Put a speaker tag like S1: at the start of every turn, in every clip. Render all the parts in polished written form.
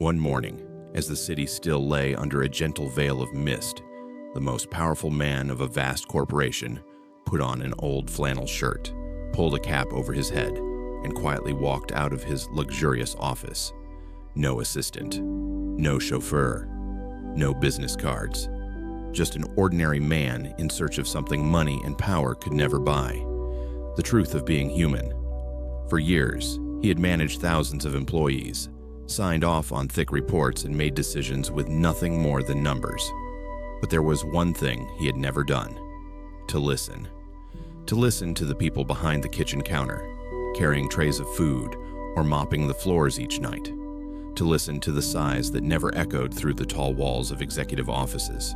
S1: One morning, as the city still lay under a gentle veil of mist, the most powerful man of a vast corporation put on an old flannel shirt, pulled a cap over his head, and quietly walked out of his luxurious office. No assistant, no chauffeur, no business cards. Just an ordinary man in search of something money and power could never buy. The truth of being human. For years, he had managed thousands of employees, signed off on thick reports, and made decisions with nothing more than numbers. But there was one thing he had never done: to listen. To listen to the people behind the kitchen counter, carrying trays of food or mopping the floors each night. To listen to the sighs that never echoed through the tall walls of executive offices.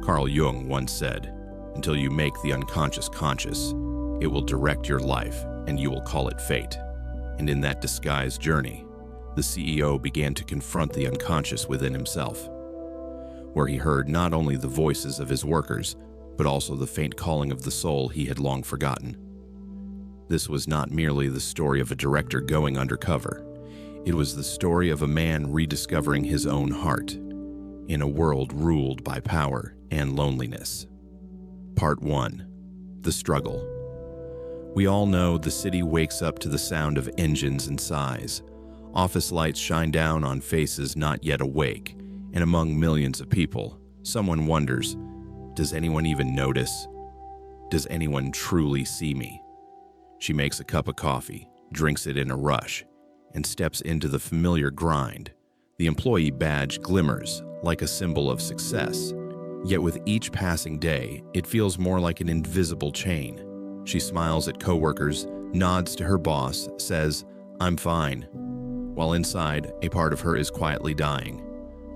S1: Carl Jung once said, "Until you make the unconscious conscious, it will direct your life and you will call it fate." And in that disguised journey, the CEO began to confront the unconscious within himself, where he heard not only the voices of his workers, but also the faint calling of the soul he had long forgotten. This was not merely the story of a director going undercover. It was the story of a man rediscovering his own heart in a world ruled by power and loneliness. Part 1. The Struggle. We all know the city wakes up to the sound of engines and sighs. Office lights shine down on faces not yet awake, and among millions of people, someone wonders, does anyone even notice? Does anyone truly see me? She makes a cup of coffee, drinks it in a rush, and steps into the familiar grind. The employee badge glimmers like a symbol of success, yet with each passing day, it feels more like an invisible chain. She smiles at coworkers, nods to her boss, says, "I'm fine," while inside, a part of her is quietly dying.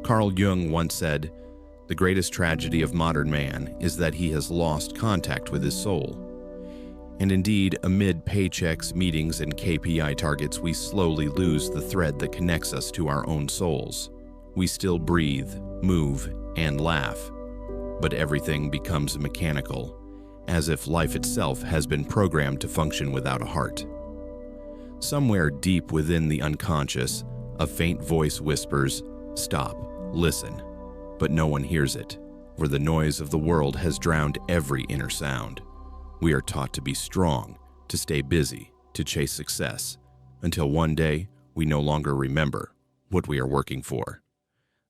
S1: Carl Jung once said, "The greatest tragedy of modern man is that he has lost contact with his soul." And indeed, amid paychecks, meetings, and KPI targets, we slowly lose the thread that connects us to our own souls. We still breathe, move, and laugh, but everything becomes mechanical, as if life itself has been programmed to function without a heart. Somewhere deep within the unconscious, a faint voice whispers, "Stop, listen," but no one hears it, for the noise of the world has drowned every inner sound. We are taught to be strong, to stay busy, to chase success, until one day we no longer remember what we are working for.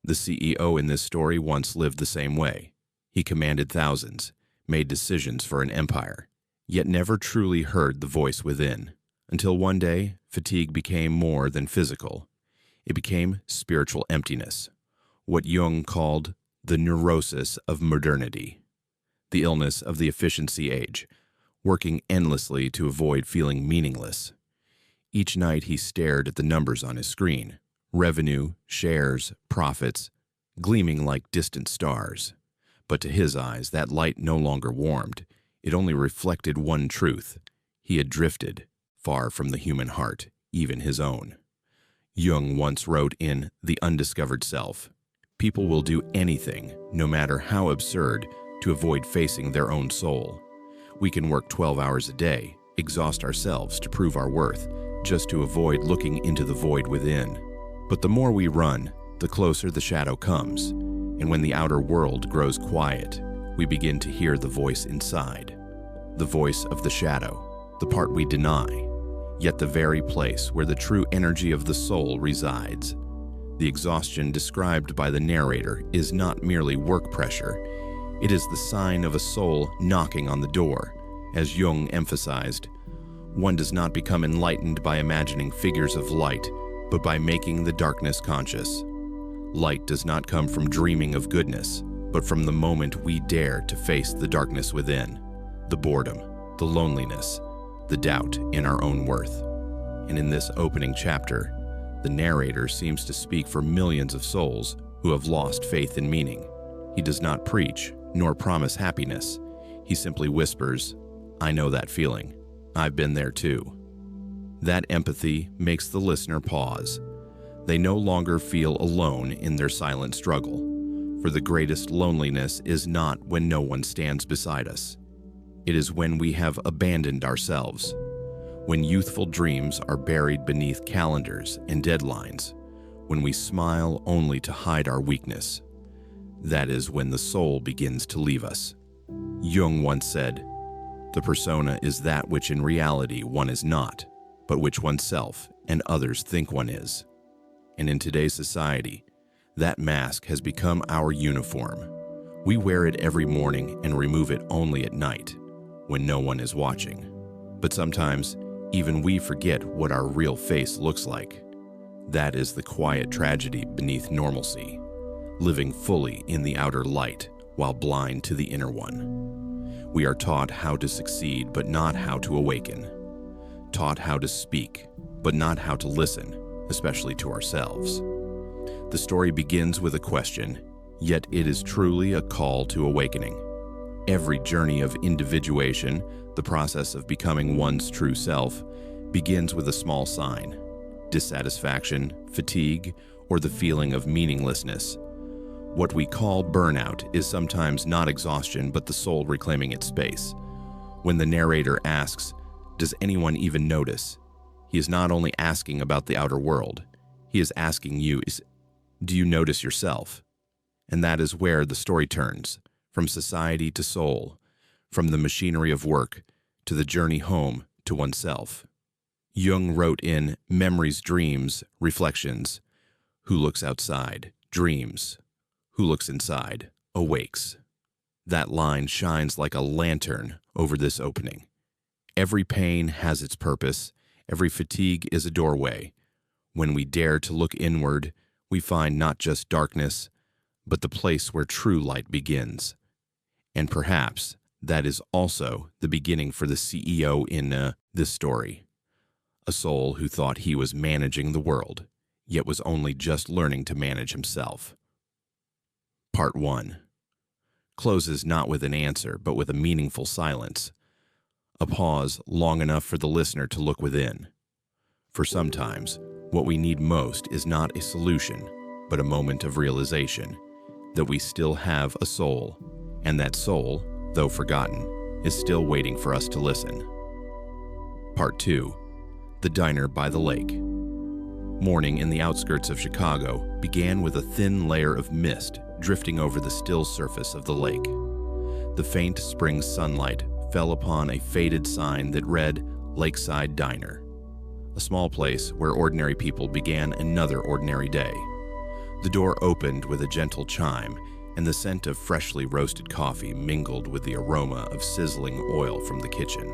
S1: The CEO in this story once lived the same way. He commanded thousands, made decisions for an empire, yet never truly heard the voice within, until one day fatigue became more than physical. It became spiritual emptiness, what Jung called the neurosis of modernity, the illness of the efficiency age, working endlessly to avoid feeling meaningless. Each night he stared at the numbers on his screen, revenue, shares, profits, gleaming like distant stars. But to his eyes, that light no longer warmed. It only reflected one truth: he had drifted far from the human heart, even his own. Jung once wrote in The Undiscovered Self, "People will do anything, no matter how absurd, to avoid facing their own soul. We can work 12 hours a day, exhaust ourselves to prove our worth, just to avoid looking into the void within. But the more we run, the closer the shadow comes, and when the outer world grows quiet, we begin to hear the voice inside, the voice of the shadow, the part we deny, yet the very place where the true energy of the soul resides." The exhaustion described by the narrator is not merely work pressure. It is the sign of a soul knocking on the door. As Jung emphasized, one does not become enlightened by imagining figures of light, but by making the darkness conscious. Light does not come from dreaming of goodness, but from the moment we dare to face the darkness within, the boredom, the loneliness, the doubt in our own worth. And in this opening chapter, the narrator seems to speak for millions of souls who have lost faith in meaning. He does not preach, nor promise happiness. He simply whispers, "I know that feeling. I've been there too." That empathy makes the listener pause. They no longer feel alone in their silent struggle, for the greatest loneliness is not when no one stands beside us. It is when we have abandoned ourselves, when youthful dreams are buried beneath calendars and deadlines, when we smile only to hide our weakness. That is when the soul begins to leave us. Jung once said, "The persona is that which in reality one is not, but which oneself and others think one is." And in today's society, that mask has become our uniform. We wear it every morning and remove it only at night, when no one is watching. But sometimes, even we forget what our real face looks like. That is the quiet tragedy beneath normalcy, living fully in the outer light while blind to the inner one. We are taught how to succeed, but not how to awaken. Taught how to speak, but not how to listen, especially to ourselves. The story begins with a question, yet it is truly a call to awakening. Every journey of individuation, the process of becoming one's true self, begins with a small sign: dissatisfaction, fatigue, or the feeling of meaninglessness. What we call burnout is sometimes not exhaustion, but the soul reclaiming its space. When the narrator asks, "Does anyone even notice?" he is not only asking about the outer world, he is asking you, do you notice yourself? And that is where the story turns, from society to soul, from the machinery of work to the journey home to oneself. Jung wrote in Memories, Dreams, Reflections, "Who looks outside, dreams. Who looks inside, awakes." That line shines like a lantern over this opening. Every pain has its purpose. Every fatigue is a doorway. When we dare to look inward, we find not just darkness, but the place where true light begins. And perhaps that is also the beginning for the CEO in this story. A soul who thought he was managing the world, yet was only just learning to manage himself. Part 1 closes not with an answer, but with a meaningful silence. A pause long enough for the listener to look within. For sometimes, what we need most is not a solution, but a moment of realization that we still have a soul, and that soul, though forgotten, is still waiting for us to listen. Part 2 The Diner by the Lake. Morning in the outskirts of Chicago began with a thin layer of mist drifting over the still surface of the lake. The faint spring sunlight fell upon a faded sign that read Lakeside Diner, a small place where ordinary people began another ordinary day. The door opened with a gentle chime, and the scent of freshly roasted coffee mingled with the aroma of sizzling oil from the kitchen.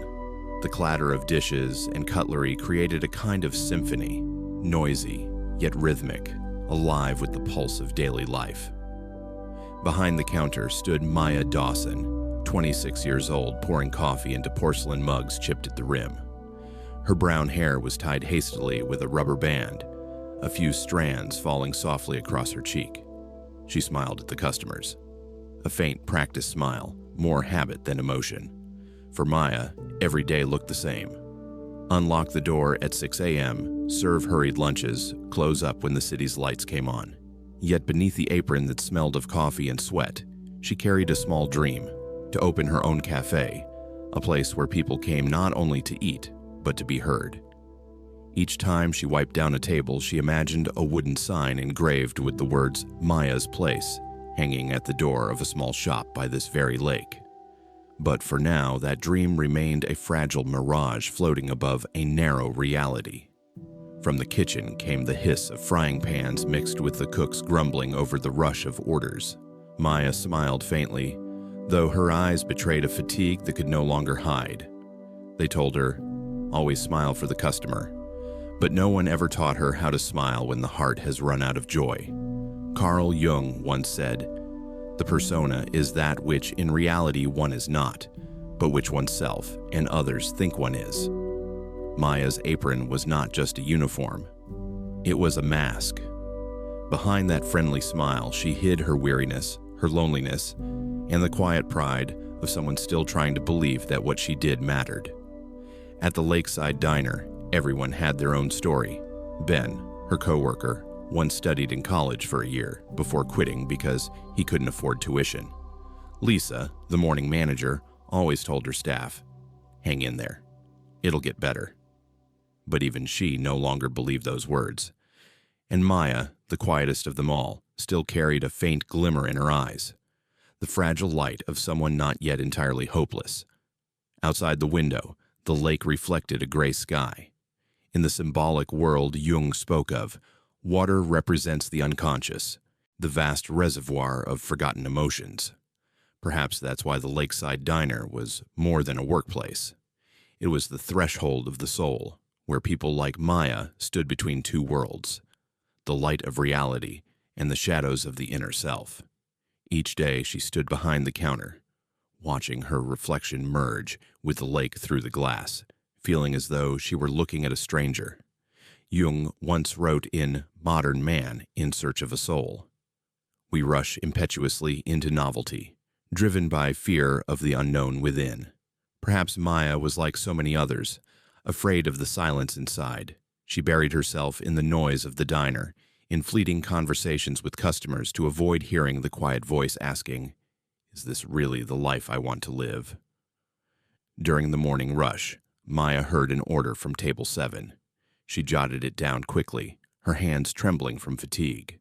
S1: The clatter of dishes and cutlery created a kind of symphony, noisy, yet rhythmic, alive with the pulse of daily life. Behind the counter stood Maya Dawson, 26 years old, pouring coffee into porcelain mugs chipped at the rim. Her brown hair was tied hastily with a rubber band, a few strands falling softly across her cheek. She smiled at the customers. A faint, practiced smile, more habit than emotion. For Maya, every day looked the same. Unlock the door at 6 a.m., serve hurried lunches, close up when the city's lights came on. Yet beneath the apron that smelled of coffee and sweat, she carried a small dream: to open her own cafe, a place where people came not only to eat, but to be heard. Each time she wiped down a table, she imagined a wooden sign engraved with the words Maya's Place hanging at the door of a small shop by this very lake. But for now, that dream remained a fragile mirage floating above a narrow reality. From the kitchen came the hiss of frying pans mixed with the cook's grumbling over the rush of orders. Maya smiled faintly, though her eyes betrayed a fatigue that could no longer hide. They told her, "Always smile for the customer." But no one ever taught her how to smile when the heart has run out of joy. Carl Jung once said, "The persona is that which in reality one is not, but which oneself and others think one is." Maya's apron was not just a uniform. It was a mask. Behind that friendly smile, she hid her weariness, her loneliness, and the quiet pride of someone still trying to believe that what she did mattered. At the Lakeside Diner, everyone had their own story. Ben, her coworker, once studied in college for a year before quitting because he couldn't afford tuition. Lisa, the morning manager, always told her staff, "Hang in there. It'll get better." But even she no longer believed those words. And Maya, the quietest of them all, still carried a faint glimmer in her eyes, the fragile light of someone not yet entirely hopeless. Outside the window, the lake reflected a gray sky. In the symbolic world Jung spoke of, water represents the unconscious, the vast reservoir of forgotten emotions. Perhaps that's why the lakeside diner was more than a workplace. It was the threshold of the soul, where people like Maya stood between two worlds, the light of reality and the shadows of the inner self. Each day she stood behind the counter, watching her reflection merge with the lake through the glass, feeling as though she were looking at a stranger. Jung once wrote in Modern Man in Search of a Soul, "We rush impetuously into novelty, driven by fear of the unknown within." Perhaps Maya was like so many others, afraid of the silence inside. She buried herself in the noise of the diner, in fleeting conversations with customers to avoid hearing the quiet voice asking, "Is this really the life I want to live?" During the morning rush, Maya heard an order from table 7. She jotted it down quickly, her hands trembling from fatigue.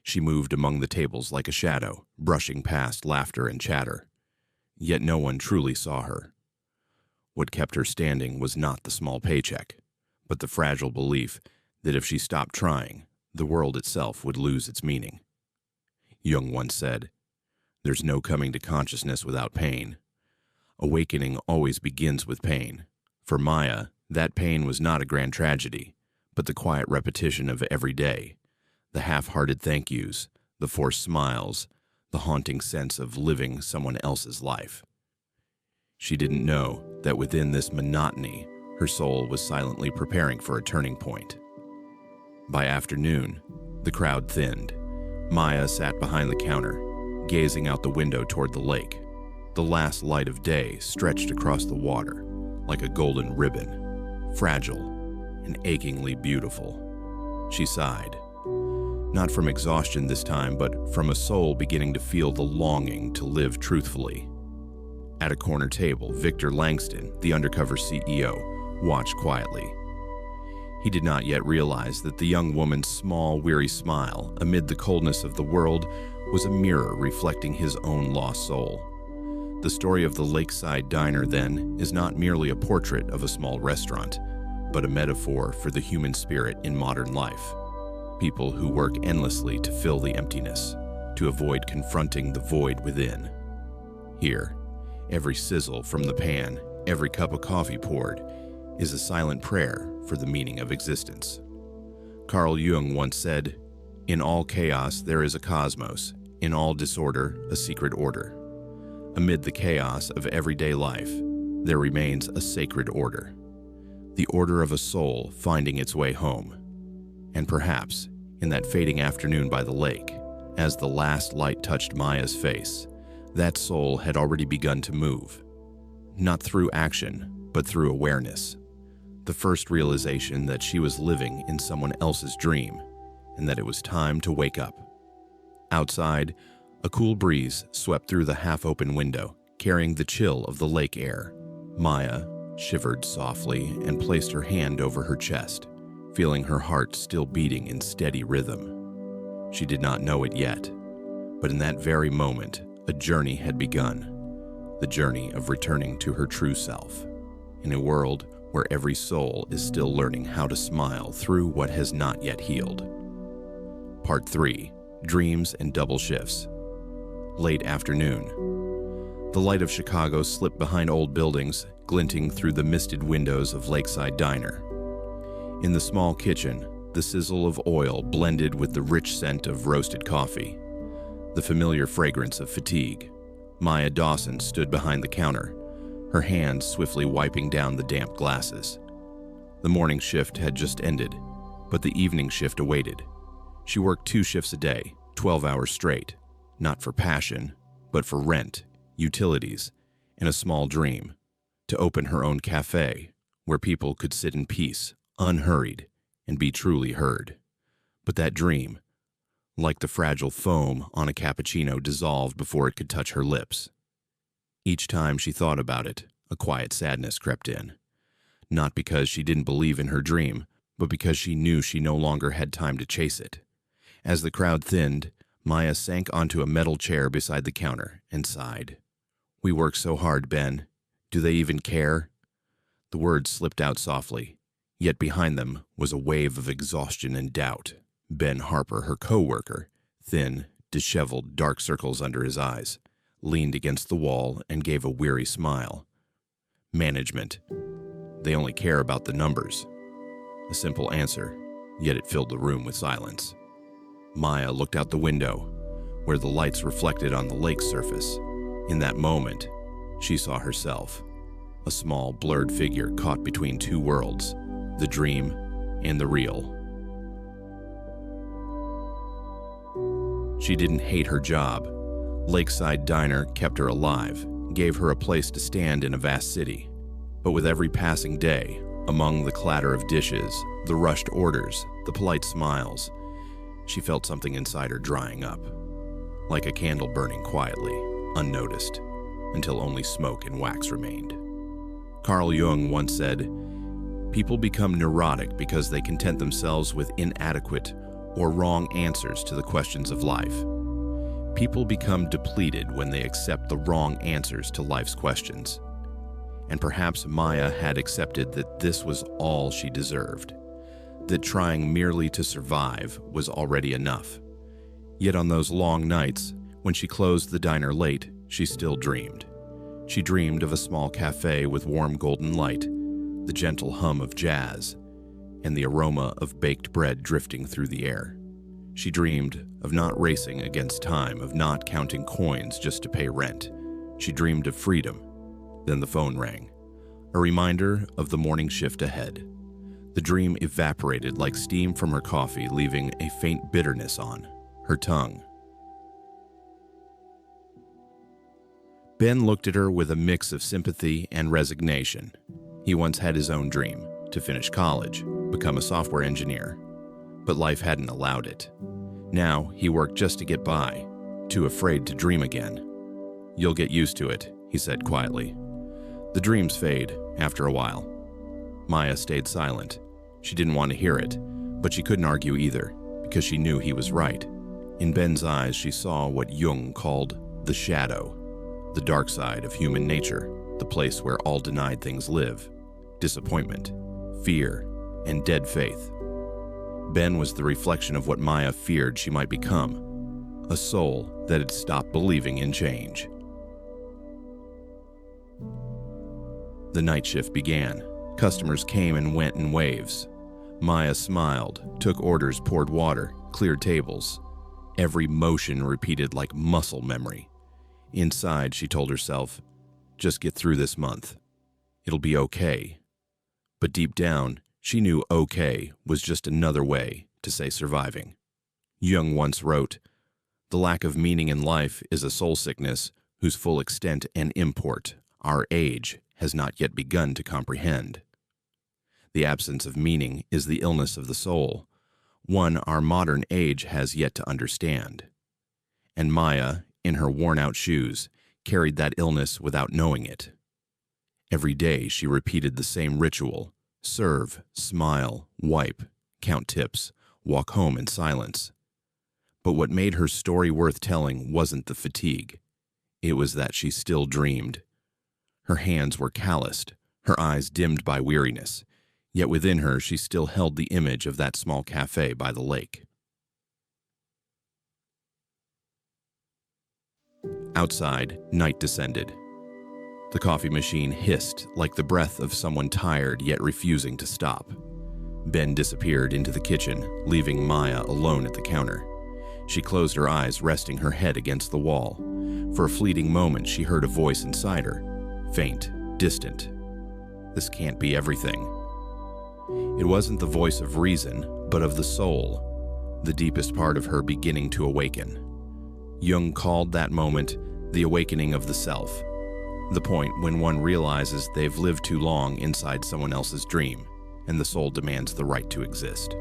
S1: She moved among the tables like a shadow, brushing past laughter and chatter. Yet no one truly saw her. What kept her standing was not the small paycheck, but the fragile belief that if she stopped trying, the world itself would lose its meaning. Jung once said, "There's no coming to consciousness without pain. Awakening always begins with pain." For Maya, that pain was not a grand tragedy, but the quiet repetition of every day, the half-hearted thank yous, the forced smiles, the haunting sense of living someone else's life. She didn't know that within this monotony, her soul was silently preparing for a turning point. By afternoon, the crowd thinned. Maya sat behind the counter, gazing out the window toward the lake. The last light of day stretched across the water, like a golden ribbon, fragile and achingly beautiful. She sighed, not from exhaustion this time, but from a soul beginning to feel the longing to live truthfully. At a corner table, Victor Langston, the undercover CEO, watched quietly. He did not yet realize that the young woman's small, weary smile amid the coldness of the world was a mirror reflecting his own lost soul. The story of the lakeside diner, then, is not merely a portrait of a small restaurant, but a metaphor for the human spirit in modern life. People who work endlessly to fill the emptiness, to avoid confronting the void within. Here, every sizzle from the pan, every cup of coffee poured, is a silent prayer for the meaning of existence. Carl Jung once said, "In all chaos there is a cosmos, in all disorder a secret order." Amid the chaos of everyday life, there remains a sacred order, the order of a soul finding its way home. And perhaps, in that fading afternoon by the lake, as the last light touched Maya's face, that soul had already begun to move. Not through action, but through awareness. The first realization that she was living in someone else's dream, and that it was time to wake up. Outside, a cool breeze swept through the half-open window, carrying the chill of the lake air. Maya shivered softly and placed her hand over her chest, feeling her heart still beating in steady rhythm. She did not know it yet, but in that very moment, a journey had begun. The journey of returning to her true self, in a world where every soul is still learning how to smile through what has not yet healed. Part 3. Dreams and Double Shifts. Late afternoon. The light of Chicago slipped behind old buildings, glinting through the misted windows of Lakeside Diner. In the small kitchen, the sizzle of oil blended with the rich scent of roasted coffee, the familiar fragrance of fatigue. Maya Dawson stood behind the counter, her hands swiftly wiping down the damp glasses. The morning shift had just ended, but the evening shift awaited. She worked 2 shifts a day, 12 hours straight, not for passion, but for rent, utilities, and a small dream, to open her own cafe, where people could sit in peace, unhurried, and be truly heard. But that dream, like the fragile foam on a cappuccino, dissolved before it could touch her lips. Each time she thought about it, a quiet sadness crept in. Not because she didn't believe in her dream, but because she knew she no longer had time to chase it. As the crowd thinned, Maya sank onto a metal chair beside the counter and sighed. "We work so hard, Ben. Do they even care?" The words slipped out softly, yet behind them was a wave of exhaustion and doubt. Ben Harper, her co-worker, thin, disheveled, dark circles under his eyes, leaned against the wall and gave a weary smile. "Management. They only care about the numbers." A simple answer, yet it filled the room with silence. Maya looked out the window, where the lights reflected on the lake's surface. In that moment, she saw herself, a small, blurred figure caught between two worlds, the dream and the real. She didn't hate her job. Lakeside Diner kept her alive, gave her a place to stand in a vast city. But with every passing day, among the clatter of dishes, the rushed orders, the polite smiles, she felt something inside her drying up, like a candle burning quietly, unnoticed, until only smoke and wax remained. Carl Jung once said, "People become neurotic because they content themselves with inadequate or wrong answers to the questions of life. People become depleted when they accept the wrong answers to life's questions." And perhaps Maya had accepted that this was all she deserved, that trying merely to survive was already enough. Yet on those long nights, when she closed the diner late, she still dreamed. She dreamed of a small cafe with warm golden light, the gentle hum of jazz, and the aroma of baked bread drifting through the air. She dreamed of not racing against time, of not counting coins just to pay rent. She dreamed of freedom. Then the phone rang, a reminder of the morning shift ahead. The dream evaporated like steam from her coffee, leaving a faint bitterness on her tongue. Ben looked at her with a mix of sympathy and resignation. He once had his own dream, to finish college, become a software engineer. But life hadn't allowed it. Now he worked just to get by, too afraid to dream again. "You'll get used to it," he said quietly. "The dreams fade after a while." Maya stayed silent. She didn't want to hear it, but she couldn't argue either, because she knew he was right. In Ben's eyes, she saw what Jung called the shadow, the dark side of human nature, the place where all denied things live: disappointment, fear, and dead faith. Ben was the reflection of what Maya feared she might become, a soul that had stopped believing in change. The night shift began. Customers came and went in waves. Maya smiled, took orders, poured water, cleared tables. Every motion repeated like muscle memory. Inside, she told herself, "Just get through this month. It'll be okay." But deep down, she knew okay was just another way to say surviving. Jung once wrote, "The lack of meaning in life is a soul sickness whose full extent and import our age has not yet begun to comprehend." The absence of meaning is the illness of the soul, one our modern age has yet to understand. And Maya, in her worn-out shoes, carried that illness without knowing it. Every day she repeated the same ritual: serve, smile, wipe, count tips, walk home in silence. But what made her story worth telling wasn't the fatigue. It was that she still dreamed. Her hands were calloused, her eyes dimmed by weariness, yet within her she still held the image of that small cafe by the lake. Outside, night descended. The coffee machine hissed like the breath of someone tired yet refusing to stop. Ben disappeared into the kitchen, leaving Maya alone at the counter. She closed her eyes, resting her head against the wall. For a fleeting moment, she heard a voice inside her, faint, distant. This can't be everything. It wasn't the voice of reason, but of the soul, the deepest part of her beginning to awaken. Jung called that moment the awakening of the self, the point when one realizes they've lived too long inside someone else's dream, and the soul demands the right to exist.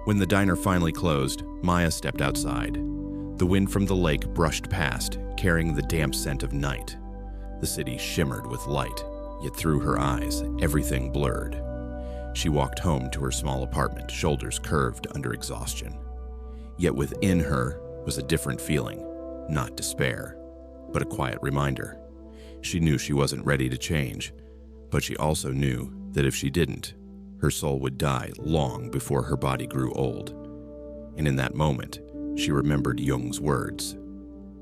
S1: When the diner finally closed, Maya stepped outside. The wind from the lake brushed past, carrying the damp scent of night. The city shimmered with light, yet through her eyes, everything blurred. She walked home to her small apartment, shoulders curved under exhaustion. Yet within her was a different feeling, not despair, but a quiet reminder. She knew she wasn't ready to change, but she also knew that if she didn't, her soul would die long before her body grew old. And in that moment, she remembered Jung's words.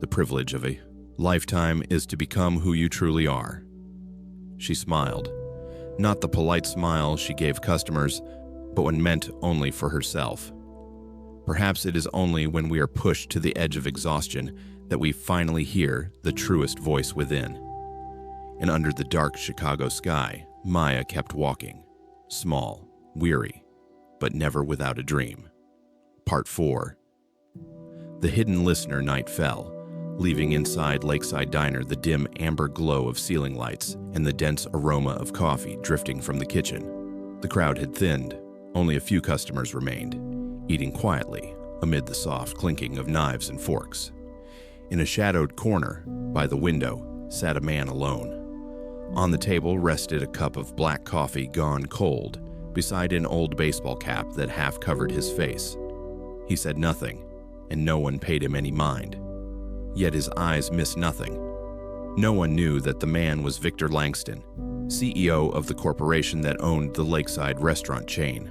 S1: The privilege of a lifetime is to become who you truly are. She smiled, not the polite smile she gave customers, but one meant only for herself. Perhaps it is only when we are pushed to the edge of exhaustion that we finally hear the truest voice within. And under the dark Chicago sky, Maya kept walking, small, weary, but never without a dream. Part 4. The hidden listener night fell, leaving inside Lakeside Diner the dim amber glow of ceiling lights and the dense aroma of coffee drifting from the kitchen. The crowd had thinned. Only a few customers remained, eating quietly amid the soft clinking of knives and forks. In a shadowed corner, by the window, sat a man alone. On the table rested a cup of black coffee gone cold, beside an old baseball cap that half covered his face. He said nothing, and no one paid him any mind. Yet his eyes missed nothing. No one knew that the man was Victor Langston, CEO of the corporation that owned the Lakeside restaurant chain.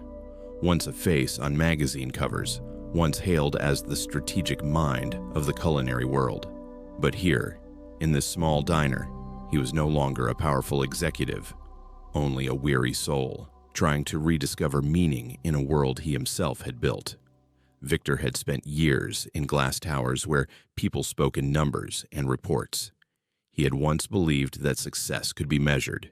S1: Once a face on magazine covers, once hailed as the strategic mind of the culinary world. But here, in this small diner, he was no longer a powerful executive, only a weary soul, trying to rediscover meaning in a world he himself had built. Victor had spent years in glass towers where people spoke in numbers and reports. He had once believed that success could be measured,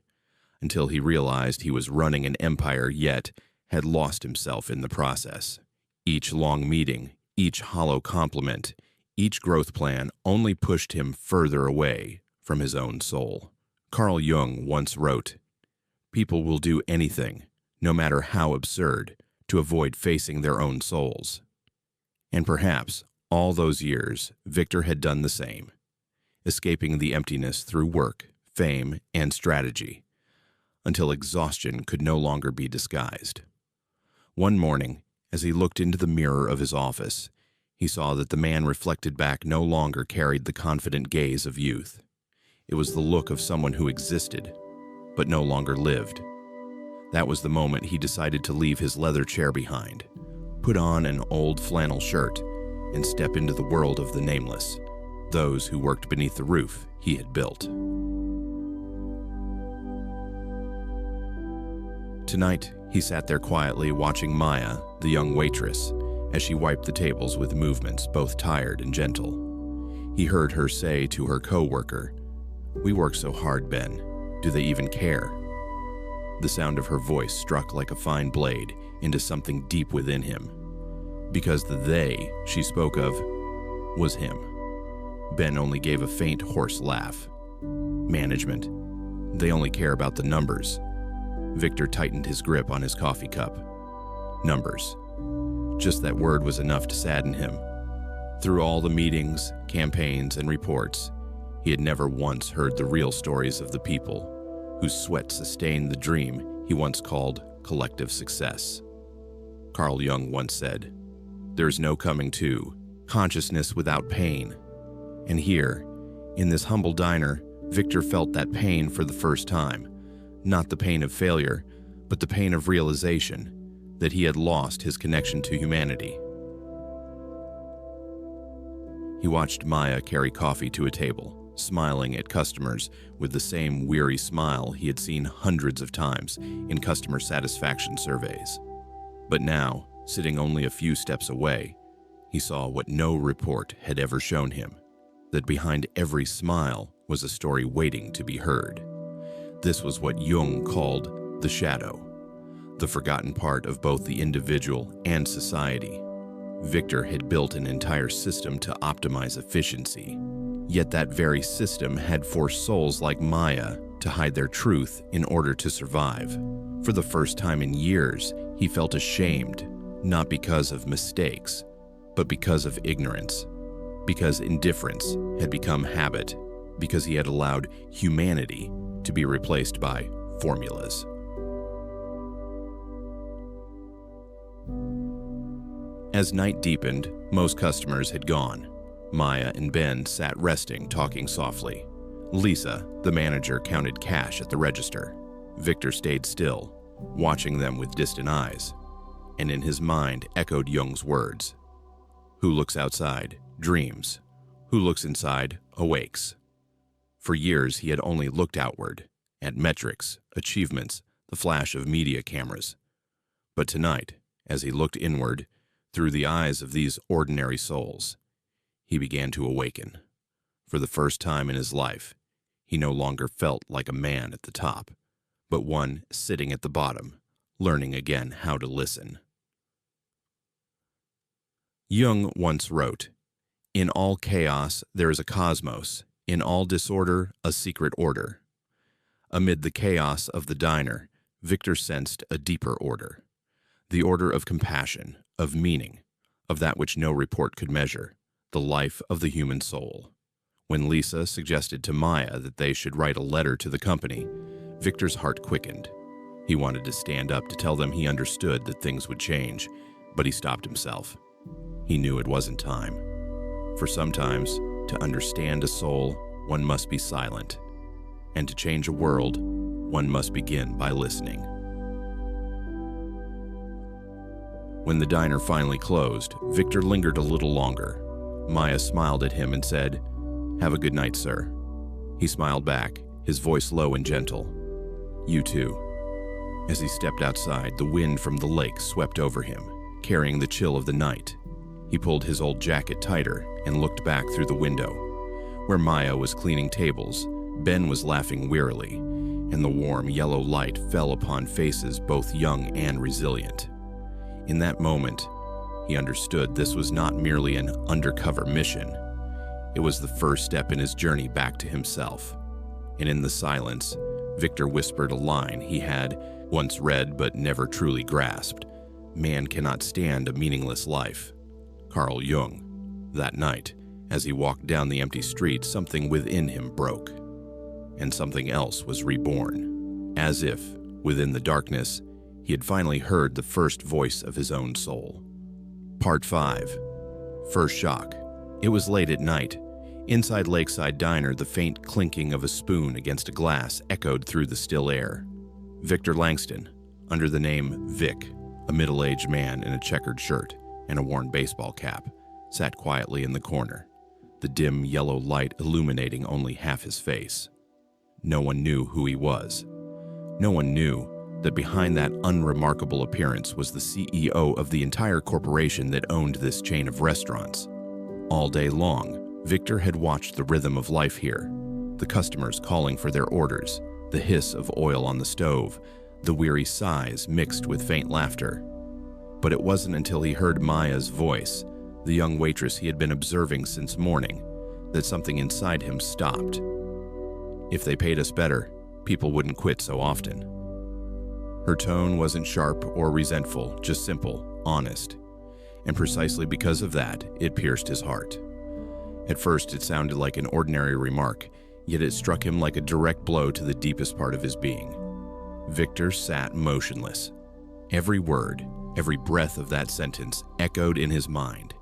S1: until he realized he was running an empire yet had lost himself in the process. Each long meeting, each hollow compliment, each growth plan only pushed him further away from his own soul. Carl Jung once wrote, "People will do anything, no matter how absurd, to avoid facing their own souls." And perhaps, all those years, Victor had done the same, escaping the emptiness through work, fame, and strategy, until exhaustion could no longer be disguised. One morning, as he looked into the mirror of his office, he saw that the man reflected back no longer carried the confident gaze of youth. It was the look of someone who existed, but no longer lived. That was the moment he decided to leave his leather chair behind, put on an old flannel shirt, and step into the world of the nameless, those who worked beneath the roof he had built. Tonight, he sat there quietly watching Maya, the young waitress, as she wiped the tables with movements both tired and gentle. He heard her say to her co-worker, "We work so hard, Ben. Do they even care?" The sound of her voice struck like a fine blade into something deep within him. Because the they she spoke of was him. Ben only gave a faint, hoarse laugh. Management. They only care about the numbers. Victor tightened his grip on his coffee cup. Numbers. Just that word was enough to sadden him. Through all the meetings, campaigns, and reports, he had never once heard the real stories of the people whose sweat sustained the dream he once called collective success. Carl Jung once said, "There is no coming to consciousness without pain." And here, in this humble diner, Victor felt that pain for the first time. Not the pain of failure, but the pain of realization that he had lost his connection to humanity. He watched Maya carry coffee to a table, smiling at customers with the same weary smile he had seen hundreds of times in customer satisfaction surveys. But now, sitting only a few steps away, he saw what no report had ever shown him, that behind every smile was a story waiting to be heard. This was what Jung called the shadow, the forgotten part of both the individual and society. Victor had built an entire system to optimize efficiency, yet that very system had forced souls like Maya to hide their truth in order to survive. For the first time in years, he felt ashamed, not because of mistakes, but because of ignorance, because indifference had become habit, because he had allowed humanity to be replaced by formulas. As night deepened, most customers had gone. Maya and Ben sat resting, talking softly. Lisa, the manager, counted cash at the register. Victor stayed still, watching them with distant eyes, and in his mind echoed Jung's words. Who looks outside, dreams. Who looks inside, awakes. For years he had only looked outward, at metrics, achievements, the flash of media cameras. But tonight, as he looked inward, through the eyes of these ordinary souls, he began to awaken. For the first time in his life, he no longer felt like a man at the top, but one sitting at the bottom, learning again how to listen. Jung once wrote, "In all chaos there is a cosmos, in all disorder a secret order." Amid the chaos of the diner, Victor sensed a deeper order, the order of compassion, of meaning, of that which no report could measure, the life of the human soul. When Lisa suggested to Maya that they should write a letter to the company, Victor's heart quickened. He wanted to stand up to tell them he understood that things would change, but he stopped himself. He knew it wasn't time. For sometimes, to understand a soul, one must be silent. And to change a world, one must begin by listening. When the diner finally closed, Victor lingered a little longer. Maya smiled at him and said, "Have a good night, sir." He smiled back, his voice low and gentle. "You too." As he stepped outside, the wind from the lake swept over him, carrying the chill of the night. He pulled his old jacket tighter and looked back through the window. Where Maya was cleaning tables, Ben was laughing wearily, and the warm yellow light fell upon faces both young and resilient. In that moment, he understood this was not merely an undercover mission. It was the first step in his journey back to himself. And in the silence, Victor whispered a line he had once read but never truly grasped. Man cannot stand a meaningless life. Carl Jung. That night, as he walked down the empty street, something within him broke, and something else was reborn. As if, within the darkness, he had finally heard the first voice of his own soul. Part 5. First shock. It was late at night. Inside Lakeside Diner, the faint clinking of a spoon against a glass echoed through the still air. Victor Langston, under the name Vic, a middle-aged man in a checkered shirt and a worn baseball cap, sat quietly in the corner, the dim yellow light illuminating only half his face. No one knew who he was. No one knew that behind that unremarkable appearance was the CEO of the entire corporation that owned this chain of restaurants. All day long, Victor had watched the rhythm of life here, the customers calling for their orders, the hiss of oil on the stove, the weary sighs mixed with faint laughter. But it wasn't until he heard Maya's voice, the young waitress he had been observing since morning, that something inside him stopped. If they paid us better, people wouldn't quit so often. Her tone wasn't sharp or resentful, just simple, honest. And precisely because of that, it pierced his heart. At first, it sounded like an ordinary remark, yet it struck him like a direct blow to the deepest part of his being. Victor sat motionless. Every word, every breath of that sentence echoed in his mind,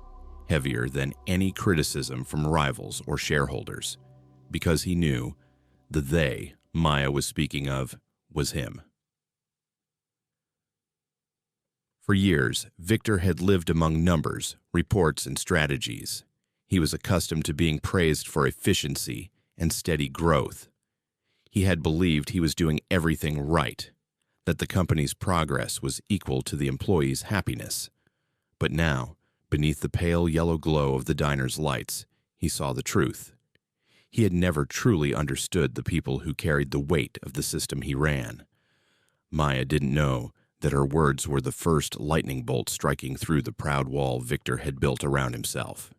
S1: heavier than any criticism from rivals or shareholders, because he knew the they Maya was speaking of was him. For years, Victor had lived among numbers, reports, and strategies. He was accustomed to being praised for efficiency and steady growth. He had believed he was doing everything right, that the company's progress was equal to the employees' happiness. But now, beneath the pale yellow glow of the diner's lights, he saw the truth. He had never truly understood the people who carried the weight of the system he ran. Maya didn't know that her words were the first lightning bolt striking through the proud wall Victor had built around himself.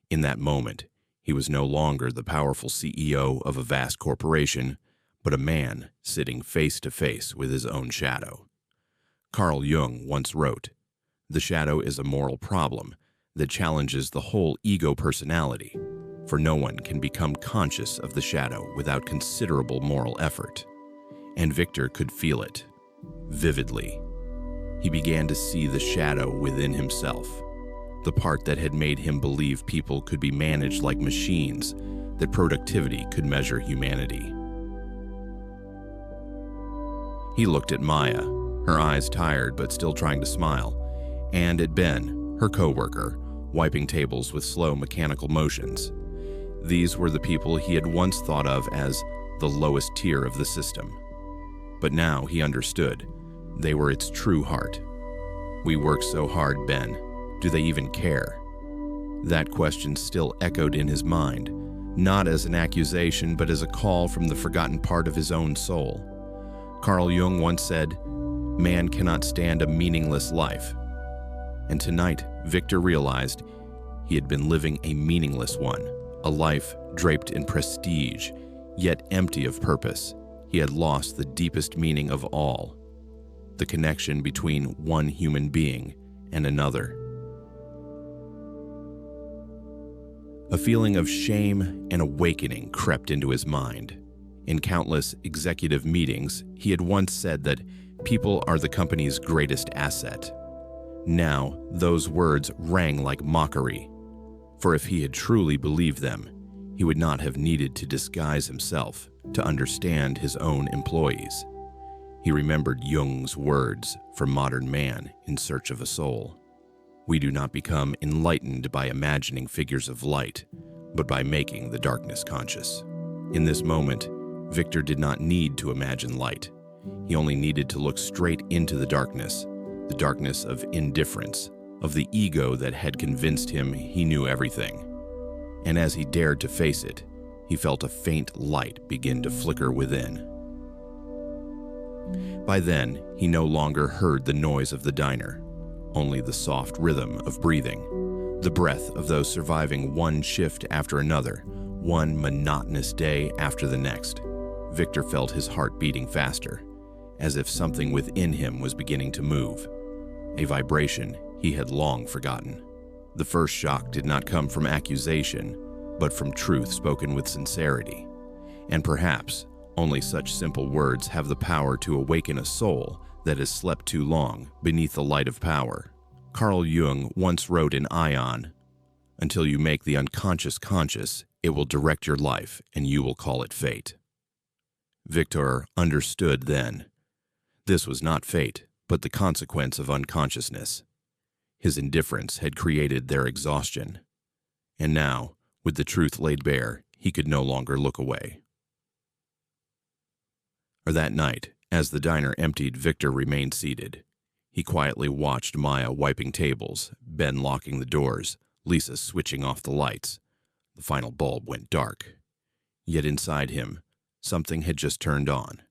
S1: In that moment, he was no longer the powerful CEO of a vast corporation, but a man sitting face to face with his own shadow. Carl Jung once wrote, "The shadow is a moral problem that challenges the whole ego personality, for no one can become conscious of the shadow without considerable moral effort." and Victor could feel it vividly. He began to see the shadow within himself, the part that had made him believe people could be managed like machines, that productivity could measure humanity. He looked at Maya, her eyes tired but still trying to smile, and at Ben, her co-worker, wiping tables with slow mechanical motions. These were the people he had once thought of as the lowest tier of the system. But now he understood. They were its true heart. "We work so hard, Ben. Do they even care?" That question still echoed in his mind, not as an accusation, but as a call from the forgotten part of his own soul. Carl Jung once said, "Man cannot stand a meaningless life." And tonight, Victor realized he had been living a meaningless one, a life draped in prestige, yet empty of purpose. He had lost the deepest meaning of all, the connection between one human being and another. A feeling of shame and awakening crept into his mind. In countless executive meetings, he had once said that people are the company's greatest asset. Now, those words rang like mockery, for if he had truly believed them, he would not have needed to disguise himself to understand his own employees. He remembered Jung's words for modern man in search of a soul. We do not become enlightened by imagining figures of light, but by making the darkness conscious. In this moment, Victor did not need to imagine light. He only needed to look straight into the darkness of indifference, of the ego that had convinced him he knew everything. And as he dared to face it, he felt a faint light begin to flicker within. By then, he no longer heard the noise of the diner, only the soft rhythm of breathing, the breath of those surviving one shift after another, one monotonous day after the next. Victor felt his heart beating faster, as if something within him was beginning to move, a vibration he had long forgotten. The first shock did not come from accusation, but from truth spoken with sincerity. And perhaps only such simple words have the power to awaken a soul that has slept too long beneath the light of power. Carl Jung once wrote in Ion, "Until you make the unconscious conscious, it will direct your life and you will call it fate." Victor understood then. This was not fate, but the consequence of unconsciousness. His indifference had created their exhaustion. And now, with the truth laid bare, he could no longer look away. Or that night, as the diner emptied, Victor remained seated. He quietly watched Maya wiping tables, Ben locking the doors, Lisa switching off the lights. The final bulb went dark. Yet inside him, something had just turned on.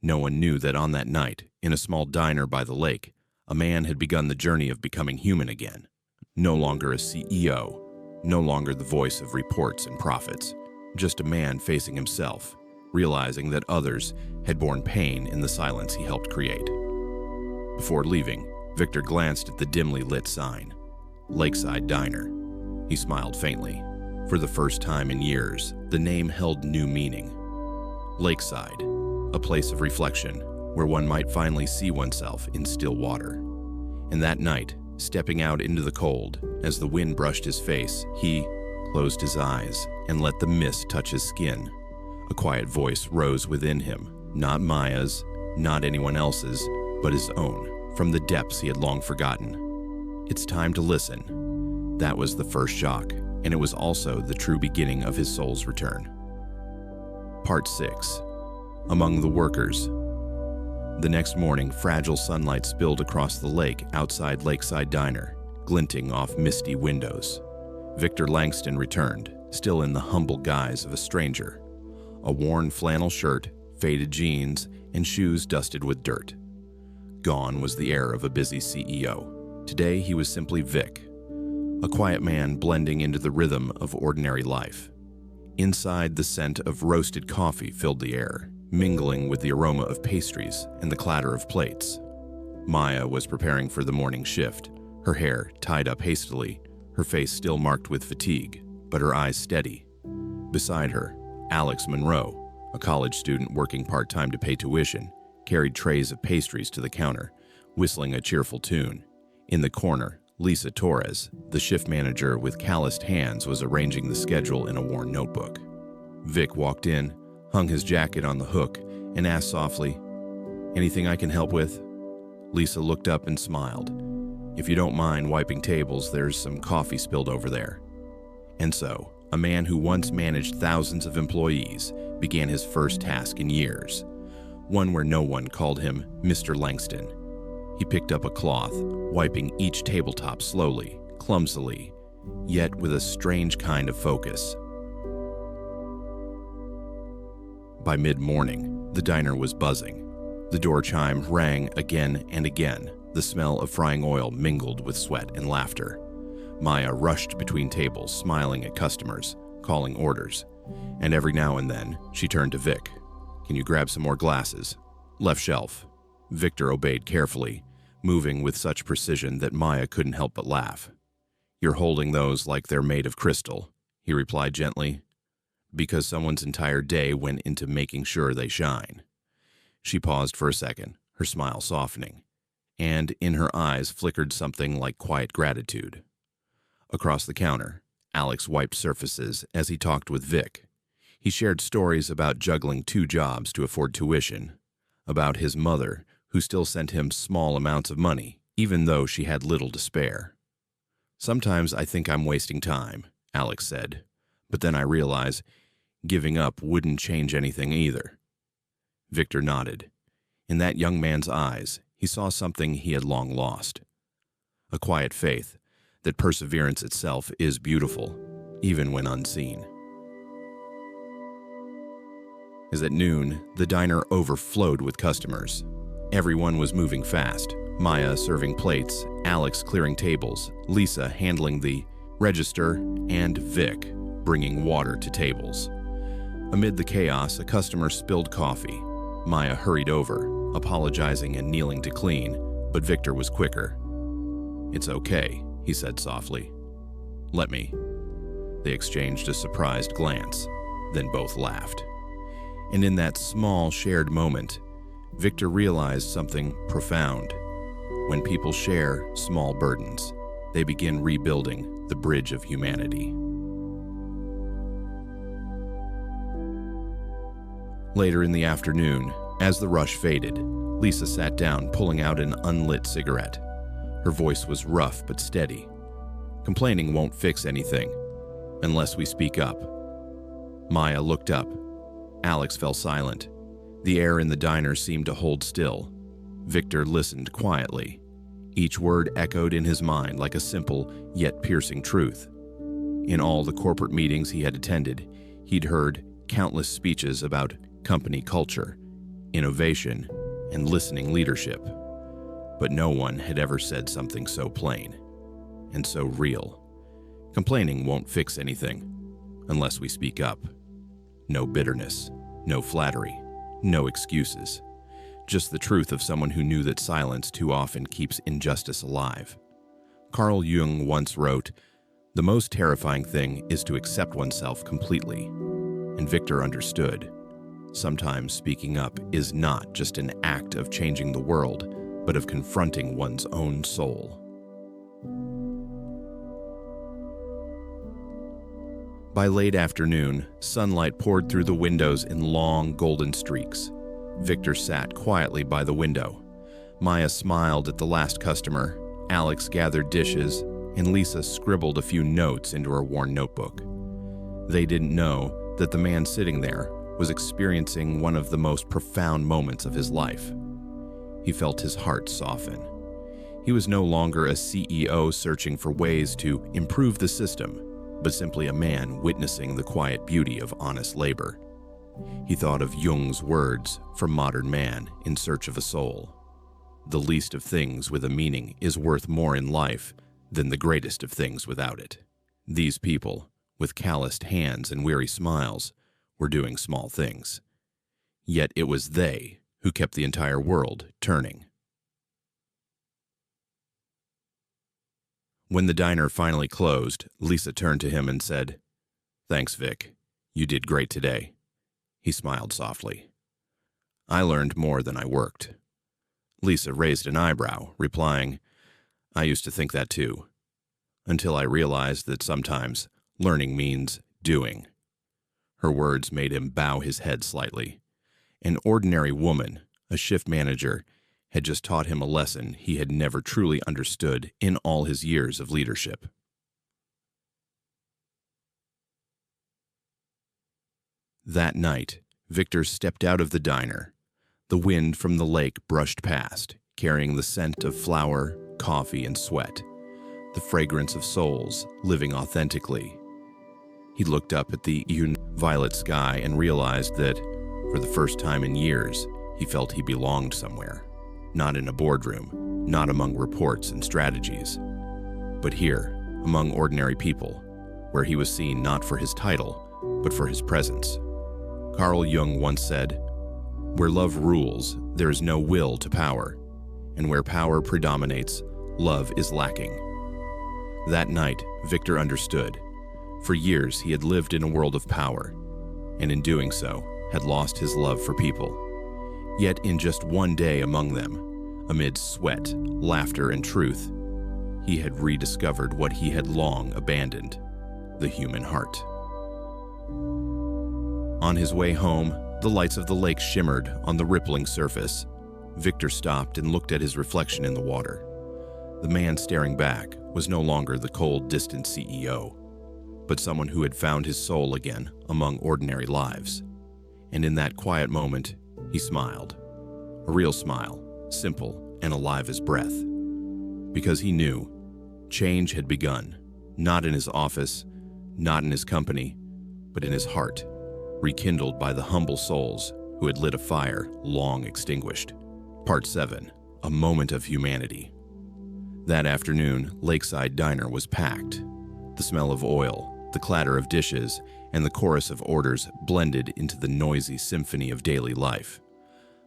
S1: No one knew that on that night, in a small diner by the lake, a man had begun the journey of becoming human again. No longer a CEO, no longer the voice of reports and profits, just a man facing himself, realizing that others had borne pain in the silence he helped create. Before leaving, Victor glanced at the dimly lit sign, Lakeside Diner. He smiled faintly. For the first time in years, the name held new meaning. Lakeside, a place of reflection where one might finally see oneself in still water. And that night, stepping out into the cold, as the wind brushed his face, he closed his eyes and let the mist touch his skin. A quiet voice rose within him, not Maya's, not anyone else's, but his own, from the depths he had long forgotten. It's time to listen. That was the first shock, and it was also the true beginning of his soul's return. Part 6. Among the workers. The next morning, fragile sunlight spilled across the lake outside Lakeside Diner, glinting off misty windows. Victor Langston returned, still in the humble guise of a stranger. A worn flannel shirt, faded jeans, and shoes dusted with dirt. Gone was the air of a busy CEO. Today he was simply Vic, a quiet man blending into the rhythm of ordinary life. Inside, the scent of roasted coffee filled the air, mingling with the aroma of pastries and the clatter of plates. Maya was preparing for the morning shift, her hair tied up hastily, her face still marked with fatigue, but her eyes steady. Beside her, Alex Monroe, A college student working part-time to pay tuition carried trays of pastries to the counter, whistling a cheerful tune. In the corner, Lisa Torres, the shift manager with calloused hands, was arranging the schedule in a worn notebook. Vic walked in, hung his jacket on the hook, and asked softly, "Anything I can help with?" Lisa looked up and smiled. "If you don't mind wiping tables, there's some coffee spilled over there." And so, a man who once managed thousands of employees began his first task in years, one where no one called him Mr. Langston. He picked up a cloth, wiping each tabletop slowly, clumsily, yet with a strange kind of focus. By mid-morning, the diner was buzzing. The door chime rang again and again. The smell of frying oil mingled with sweat and laughter. Maya rushed between tables, smiling at customers, calling orders. And every now and then, she turned to Vic. "Can you grab some more glasses?" "Left shelf." Victor obeyed carefully, moving with such precision that Maya couldn't help but laugh. "You're holding those like they're made of crystal," he replied gently. "Because someone's entire day went into making sure they shine." She paused for a second, her smile softening, and in her eyes flickered something like quiet gratitude. Across the counter, Alex wiped surfaces as he talked with Vic. He shared stories about juggling 2 jobs to afford tuition, about his mother, who still sent him small amounts of money, even though she had little to spare. "Sometimes I think I'm wasting time," Alex said, "but then I realize giving up wouldn't change anything either." Victor nodded. In that young man's eyes, he saw something he had long lost. A quiet faith that perseverance itself is beautiful, even when unseen. As at noon, the diner overflowed with customers. Everyone was moving fast, Maya serving plates, Alex clearing tables, Lisa handling the register, and Vic bringing water to tables. Amid the chaos, a customer spilled coffee. Maya hurried over, apologizing and kneeling to clean, but Victor was quicker. "It's okay," he said softly. "Let me." They exchanged a surprised glance, then both laughed. And in that small shared moment, Victor realized something profound. When people share small burdens, they begin rebuilding the bridge of humanity. Later in the afternoon, as the rush faded, Lisa sat down, pulling out an unlit cigarette. Her voice was rough but steady. "Complaining won't fix anything, unless we speak up." Maya looked up. Alex fell silent. The air in the diner seemed to hold still. Victor listened quietly. Each word echoed in his mind like a simple yet piercing truth. In all the corporate meetings he had attended, he'd heard countless speeches about company culture, innovation, and listening leadership. But no one had ever said something so plain and so real. Complaining won't fix anything unless we speak up. No bitterness, no flattery, no excuses. Just the truth of someone who knew that silence too often keeps injustice alive. Carl Jung once wrote, "The most terrifying thing is to accept oneself completely." And Victor understood. Sometimes speaking up is not just an act of changing the world, but of confronting one's own soul. By late afternoon, sunlight poured through the windows in long, golden streaks. Victor sat quietly by the window. Maya smiled at the last customer, Alex gathered dishes, and Lisa scribbled a few notes into her worn notebook. They didn't know that the man sitting there was experiencing one of the most profound moments of his life. He felt his heart soften. He was no longer a CEO searching for ways to improve the system, but simply a man witnessing the quiet beauty of honest labor. He thought of Jung's words from Modern Man in Search of a Soul. The least of things with a meaning is worth more in life than the greatest of things without it. These people, with calloused hands and weary smiles, were doing small things. Yet it was they who kept the entire world turning. When the diner finally closed, Lisa turned to him and said, "Thanks, Vic. You did great today." He smiled softly. I learned more than I worked. Lisa raised an eyebrow, replying, I used to think that too, until I realized that sometimes learning means doing. Her words made him bow his head slightly. An ordinary woman, a shift manager, had just taught him a lesson he had never truly understood in all his years of leadership. That night, Victor stepped out of the diner. The wind from the lake brushed past, carrying the scent of flour, coffee, and sweat, the fragrance of souls living authentically. He looked up at the violet sky and realized that, for the first time in years, he felt he belonged somewhere. Not in a boardroom, not among reports and strategies, but here, among ordinary people, where he was seen not for his title, but for his presence. Carl Jung once said, "Where love rules, there is no will to power, and where power predominates, love is lacking." That night, Victor understood. For years, he had lived in a world of power, and in doing so, had lost his love for people. Yet in just one day among them, amid sweat, laughter, and truth, he had rediscovered what he had long abandoned, the human heart. On his way home, the lights of the lake shimmered on the rippling surface. Victor stopped and looked at his reflection in the water. The man staring back was no longer the cold, distant CEO, but someone who had found his soul again among ordinary lives. And in that quiet moment, he smiled. A real smile, simple and alive as breath. Because he knew change had begun, not in his office, not in his company, but in his heart, rekindled by the humble souls who had lit a fire long extinguished. Part 7. A Moment of Humanity. That afternoon, Lakeside Diner was packed. The smell of oil, the clatter of dishes, and the chorus of orders blended into the noisy symphony of daily life.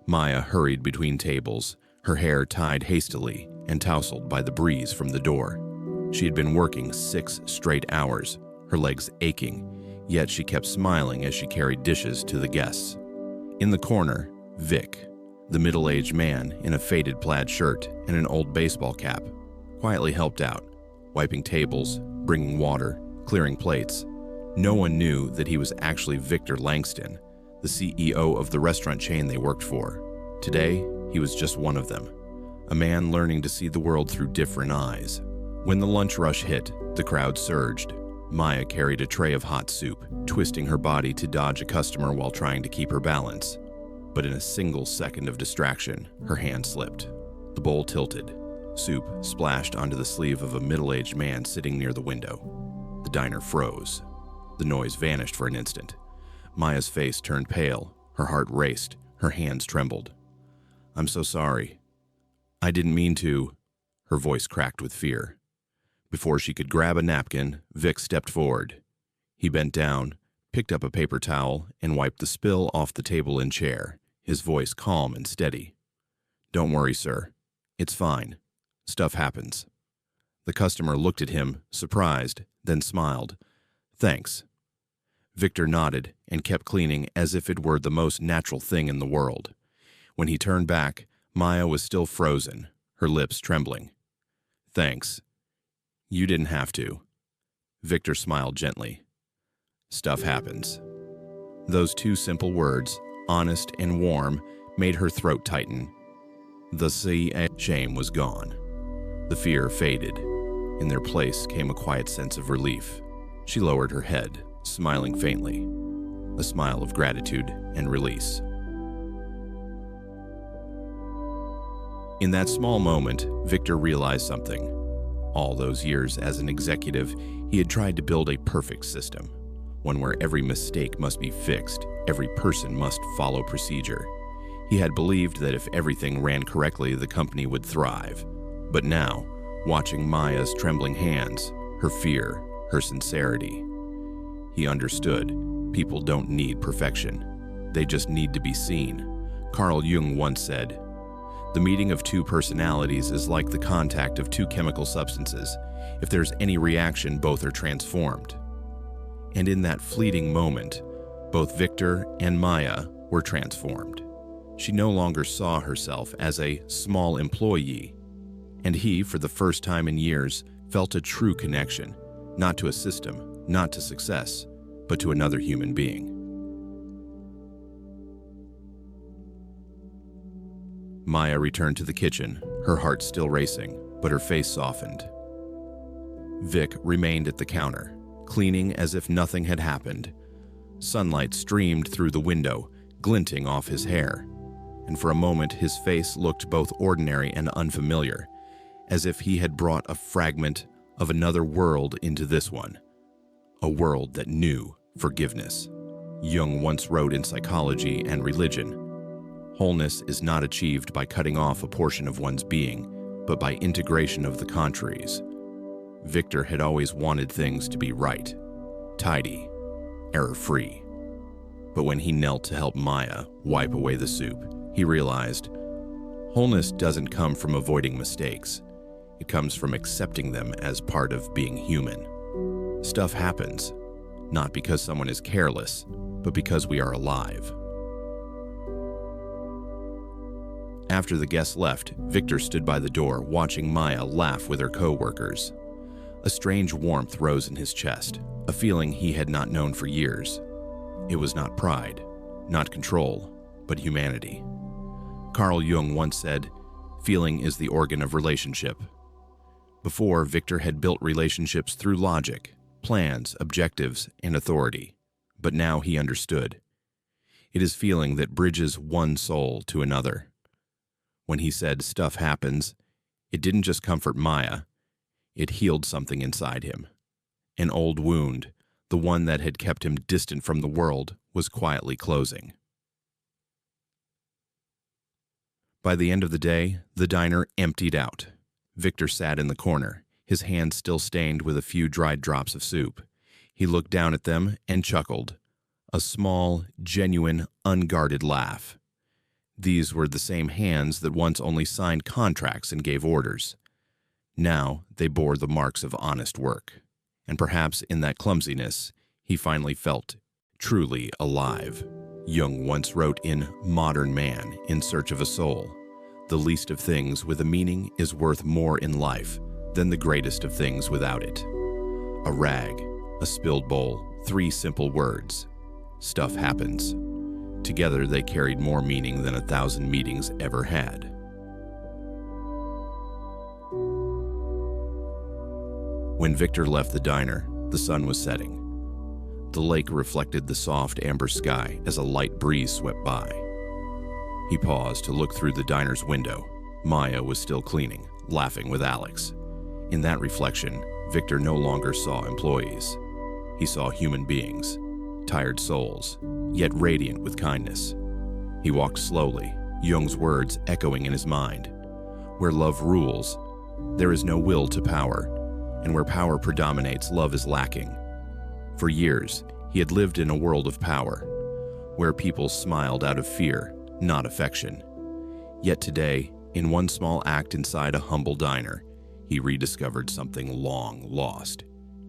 S1: Maya hurried between tables, her hair tied hastily and tousled by the breeze from the door. She had been working 6 straight hours, her legs aching, yet she kept smiling as she carried dishes to the guests. In the corner, Vic, the middle-aged man in a faded plaid shirt and an old baseball cap, quietly helped out, wiping tables, bringing water, clearing plates. No one knew that he was actually Victor Langston, the CEO of the restaurant chain they worked for. Today, he was just one of them, a man learning to see the world through different eyes. When the lunch rush hit, the crowd surged. Maya carried a tray of hot soup, twisting her body to dodge a customer while trying to keep her balance. But in a single second of distraction, her hand slipped. The bowl tilted. Soup splashed onto the sleeve of a middle-aged man sitting near the window. The diner froze. The noise vanished for an instant. Maya's face turned pale, her heart raced, her hands trembled. "I'm so sorry. I didn't mean to." Her voice cracked with fear. Before she could grab a napkin, Vic stepped forward. He bent down, picked up a paper towel, and wiped the spill off the table and chair, his voice calm and steady. "Don't worry, sir. It's fine. Stuff happens." The customer looked at him, surprised, then smiled. "Thanks." Victor nodded and kept cleaning as if it were the most natural thing in the world. When he turned back, Maya was still frozen, her lips trembling. "Thanks. You didn't have to." Victor smiled gently. "Stuff happens." Those 2 simple words, honest and warm, made her throat tighten. The shame was gone. The fear faded. In their place came a quiet sense of relief. She lowered her head, smiling faintly, a smile of gratitude and release. In that small moment, Victor realized something. All those years as an executive, he had tried to build a perfect system, one where every mistake must be fixed, every person must follow procedure. He had believed that if everything ran correctly, the company would thrive. But now, watching Maya's trembling hands, her fear, her sincerity, he understood people don't need perfection. They just need to be seen. Carl Jung once said, "The meeting of 2 personalities is like the contact of 2 chemical substances. If there's any reaction, both are transformed." And in that fleeting moment, Both Victor and Maya were transformed. She no longer saw herself as a small employee, and he, for the first time in years, felt a true connection, not to a system, not to success, but to another human being. Maya returned to the kitchen, her heart still racing, but her face softened. Vic remained at the counter, cleaning as if nothing had happened. Sunlight streamed through the window, glinting off his hair, and for a moment his face looked both ordinary and unfamiliar, as if he had brought a fragment of another world into this one, a world that knew forgiveness. Jung once wrote in Psychology and Religion, "Wholeness is not achieved by cutting off a portion of one's being, but by integration of the contraries." Victor had always wanted things to be right, tidy, error-free. But when he knelt to help Maya wipe away the soup, he realized wholeness doesn't come from avoiding mistakes. It comes from accepting them as part of being human. Stuff happens, not because someone is careless, but because we are alive. After the guests left, Victor stood by the door, watching Maya laugh with her co-workers. A strange warmth rose in his chest, a feeling he had not known for years. It was not pride, not control, but humanity. Carl Jung once said, "Feeling is the organ of relationship." Before, Victor had built relationships through logic, plans, objectives, and authority. But now he understood. It is feeling that bridges one soul to another. When he said stuff happens, it didn't just comfort Maya, it healed something inside him. An old wound, the one that had kept him distant from the world, was quietly closing. By the end of the day, the diner emptied out. Victor sat in the corner, his hands still stained with a few dried drops of soup. He looked down at them and chuckled, a small, genuine, unguarded laugh. These were the same hands that once only signed contracts and gave orders. Now they bore the marks of honest work, and perhaps in that clumsiness, he finally felt truly alive. Jung once wrote in Modern Man, in Search of a Soul, "The least of things with a meaning is worth more in life than the greatest of things without it." A rag, a spilled bowl, 3 simple words. Stuff happens. Together they carried more meaning than 1,000 meetings ever had. When Victor left the diner, the sun was setting. The lake reflected the soft amber sky as a light breeze swept by. He paused to look through the diner's window. Maya was still cleaning, laughing with Alex. In that reflection, Victor no longer saw employees. He saw human beings, tired souls, yet radiant with kindness. He walked slowly, Jung's words echoing in his mind. Where love rules, there is no will to power, and where power predominates, love is lacking. For years, he had lived in a world of power, where people smiled out of fear, not affection. Yet today, in one small act inside a humble diner, he rediscovered something long lost: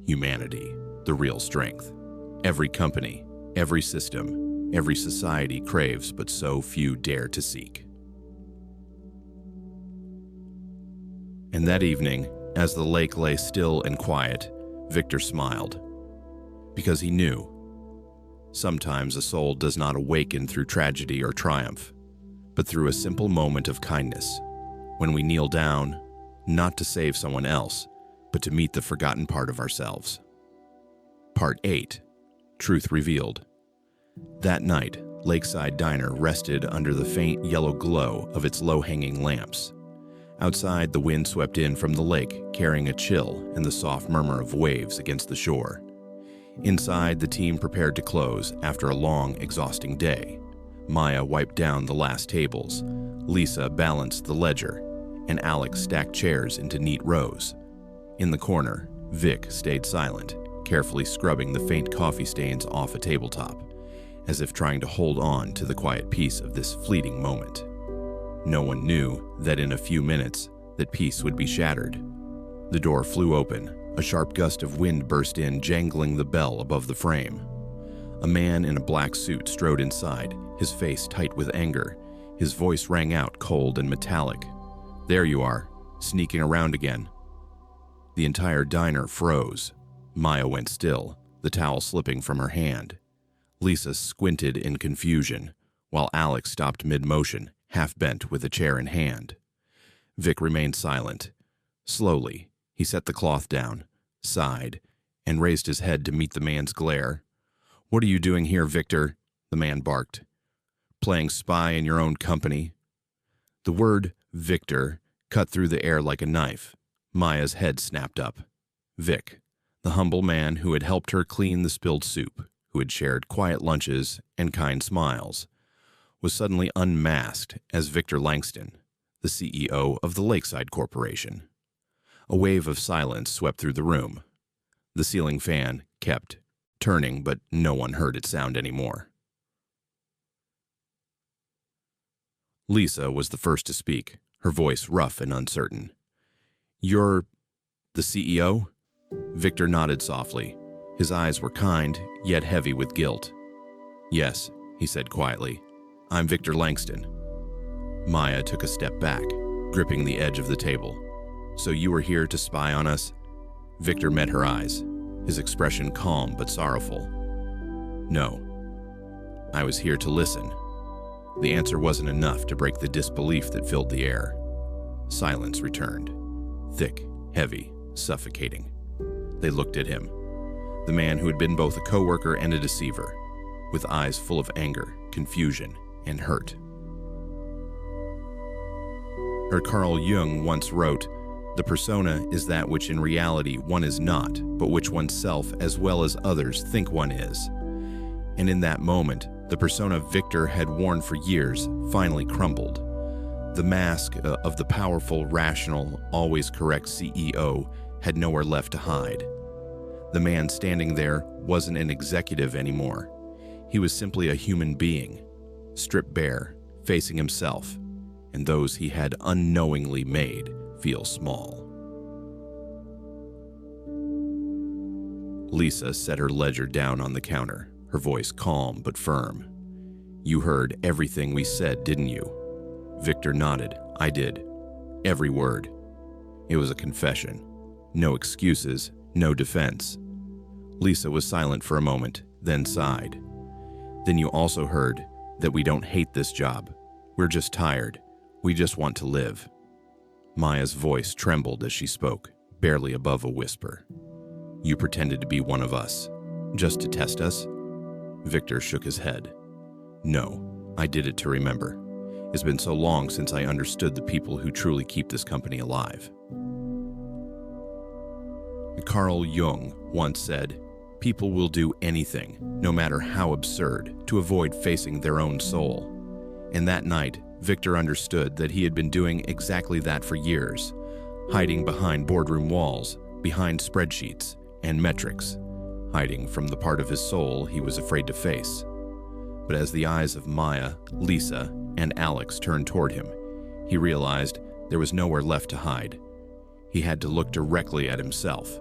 S1: humanity, the real strength. Every company, every system, every society craves, but so few dare to seek. And that evening, as the lake lay still and quiet, Victor smiled. Because he knew, sometimes a soul does not awaken through tragedy or triumph, but through a simple moment of kindness, when we kneel down, not to save someone else, but to meet the forgotten part of ourselves. Part 8. Truth Revealed. That night, Lakeside Diner rested under the faint yellow glow of its low-hanging lamps. Outside, the wind swept in from the lake, carrying a chill and the soft murmur of waves against the shore. Inside, the team prepared to close after a long, exhausting day. Maya wiped down the last tables, Lisa balanced the ledger, and Alex stacked chairs into neat rows. In the corner, Vic stayed silent, carefully scrubbing the faint coffee stains off a tabletop, as if trying to hold on to the quiet peace of this fleeting moment. No one knew that in a few minutes, that peace would be shattered. The door flew open, a sharp gust of wind burst in, jangling the bell above the frame. A man in a black suit strode inside, his face tight with anger. His voice rang out cold and metallic. "There you are, sneaking around again." The entire diner froze. Maya went still, the towel slipping from her hand. Lisa squinted in confusion, while Alex stopped mid-motion, half-bent with a chair in hand. Vic remained silent. Slowly, he set the cloth down, sighed, and raised his head to meet the man's glare. "What are you doing here, Victor?" the man barked. "Playing spy in your own company?" The word Victor cut through the air like a knife. Maya's head snapped up. Vic, the humble man who had helped her clean the spilled soup, who had shared quiet lunches and kind smiles, was suddenly unmasked as Victor Langston, the CEO of the Lakeside Corporation. A wave of silence swept through the room. The ceiling fan kept turning, but no one heard it sound anymore. Lisa was the first to speak, her voice rough and uncertain. "You're the CEO?" Victor nodded softly. His eyes were kind, yet heavy with guilt. "Yes," he said quietly. "I'm Victor Langston." Maya took a step back, gripping the edge of the table. "So you were here to spy on us?" Victor met her eyes, his expression calm but sorrowful. "No. I was here to listen." The answer wasn't enough to break the disbelief that filled the air. Silence returned, thick, heavy, suffocating. They looked at him, the man who had been both a coworker and a deceiver, with eyes full of anger, confusion, and hurt. Carl Jung once wrote, "The persona is that which in reality one is not, but which oneself as well as others think one is." And in that moment, the persona Victor had worn for years finally crumbled. The mask of the powerful, rational, always correct CEO had nowhere left to hide. The man standing there wasn't an executive anymore. He was simply a human being, stripped bare, facing himself, and those he had unknowingly made feel small. Lisa set her ledger down on the counter, her voice calm but firm. "You heard everything we said, didn't you?" Victor nodded. "I did. Every word." It was a confession. No excuses, no defense. Lisa was silent for a moment, then sighed. "Then you also heard that we don't hate this job. We're just tired. We just want to live." Maya's voice trembled as she spoke, barely above a whisper. "You pretended to be one of us, just to test us?" Victor shook his head. "No, I did it to remember. It's been so long since I understood the people who truly keep this company alive." Carl Jung once said, "People will do anything, no matter how absurd, to avoid facing their own soul." And that night, Victor understood that he had been doing exactly that for years, hiding behind boardroom walls, behind spreadsheets and metrics, hiding from the part of his soul he was afraid to face. But as the eyes of Maya, Lisa, and Alex turned toward him, he realized there was nowhere left to hide. He had to look directly at himself,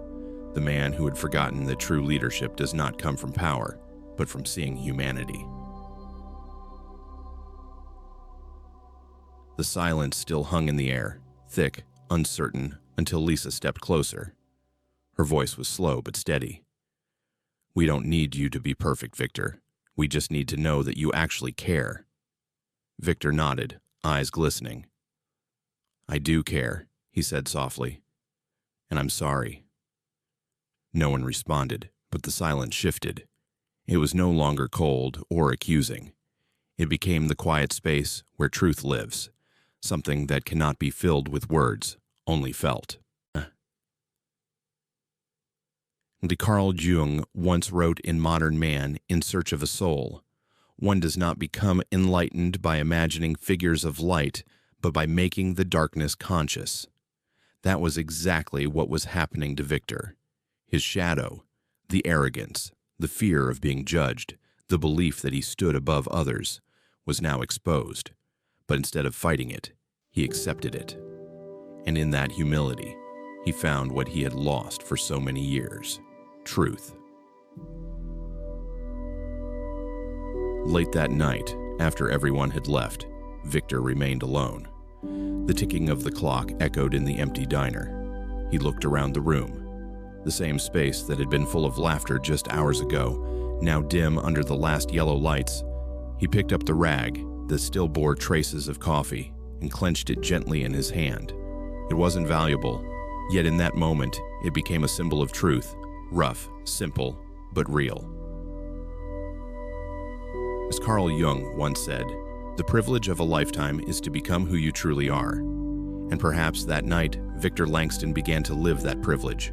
S1: the man who had forgotten that true leadership does not come from power, but from seeing humanity. The silence still hung in the air, thick, uncertain, until Lisa stepped closer. Her voice was slow but steady. "We don't need you to be perfect, Victor. We just need to know that you actually care." Victor nodded, eyes glistening. "I do care," he said softly. "And I'm sorry." No one responded, but the silence shifted. It was no longer cold or accusing. It became the quiet space where truth lives, something that cannot be filled with words, only felt. Carl Jung once wrote in Modern Man, In Search of a Soul, "One does not become enlightened by imagining figures of light, but by making the darkness conscious." That was exactly what was happening to Victor. His shadow, the arrogance, the fear of being judged, the belief that he stood above others, was now exposed. But instead of fighting it, he accepted it. And in that humility, he found what he had lost for so many years: truth. Late that night, after everyone had left, Victor remained alone. The ticking of the clock echoed in the empty diner. He looked around the room. The same space that had been full of laughter just hours ago, now dim under the last yellow lights. He picked up the rag that still bore traces of coffee and clenched it gently in his hand. It wasn't valuable, yet in that moment it became a symbol of truth, rough, simple, but real. As Carl Jung once said, the privilege of a lifetime is to become who you truly are. And perhaps that night, Victor Langston began to live that privilege.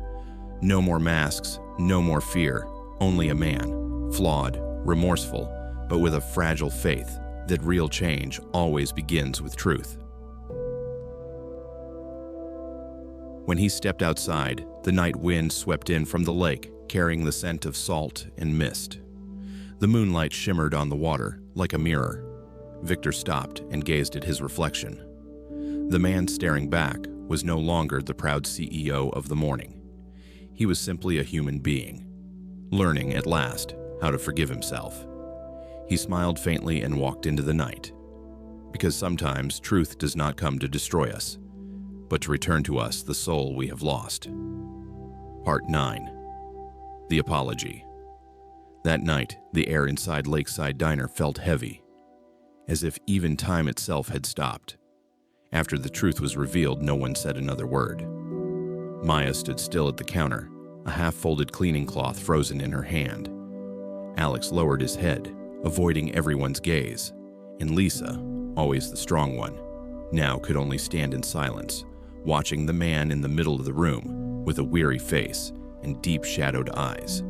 S1: No more masks, no more fear, only a man, flawed, remorseful, but with a fragile faith that real change always begins with truth. When he stepped outside, the night wind swept in from the lake, carrying the scent of salt and mist. The moonlight shimmered on the water like a mirror. Victor stopped and gazed at his reflection. The man staring back was no longer the proud CEO of the morning. He was simply a human being, learning at last how to forgive himself. He smiled faintly and walked into the night, because sometimes truth does not come to destroy us, but to return to us the soul we have lost. Part 9. The Apology. That night, the air inside Lakeside Diner felt heavy, as if even time itself had stopped. After the truth was revealed, no one said another word. Maya stood still at the counter, a half-folded cleaning cloth frozen in her hand. Alex lowered his head, avoiding everyone's gaze, and Lisa, always the strong one, now could only stand in silence, watching the man in the middle of the room with a weary face and deep-shadowed eyes.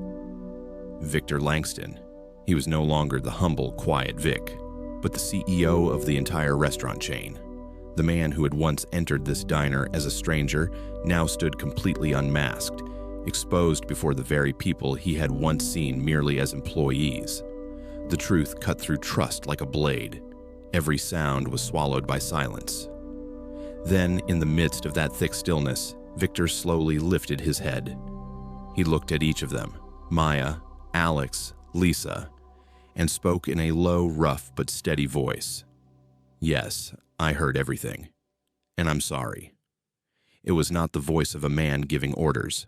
S1: Victor Langston. He was no longer the humble, quiet Vic, but the CEO of the entire restaurant chain. The man who had once entered this diner as a stranger now stood completely unmasked, exposed before the very people he had once seen merely as employees. The truth cut through trust like a blade. Every sound was swallowed by silence. Then, in the midst of that thick stillness, Victor slowly lifted his head. He looked at each of them, Maya, Alex, Lisa, and spoke in a low, rough, but steady voice. Yes, I heard everything, and I'm sorry. It was not the voice of a man giving orders,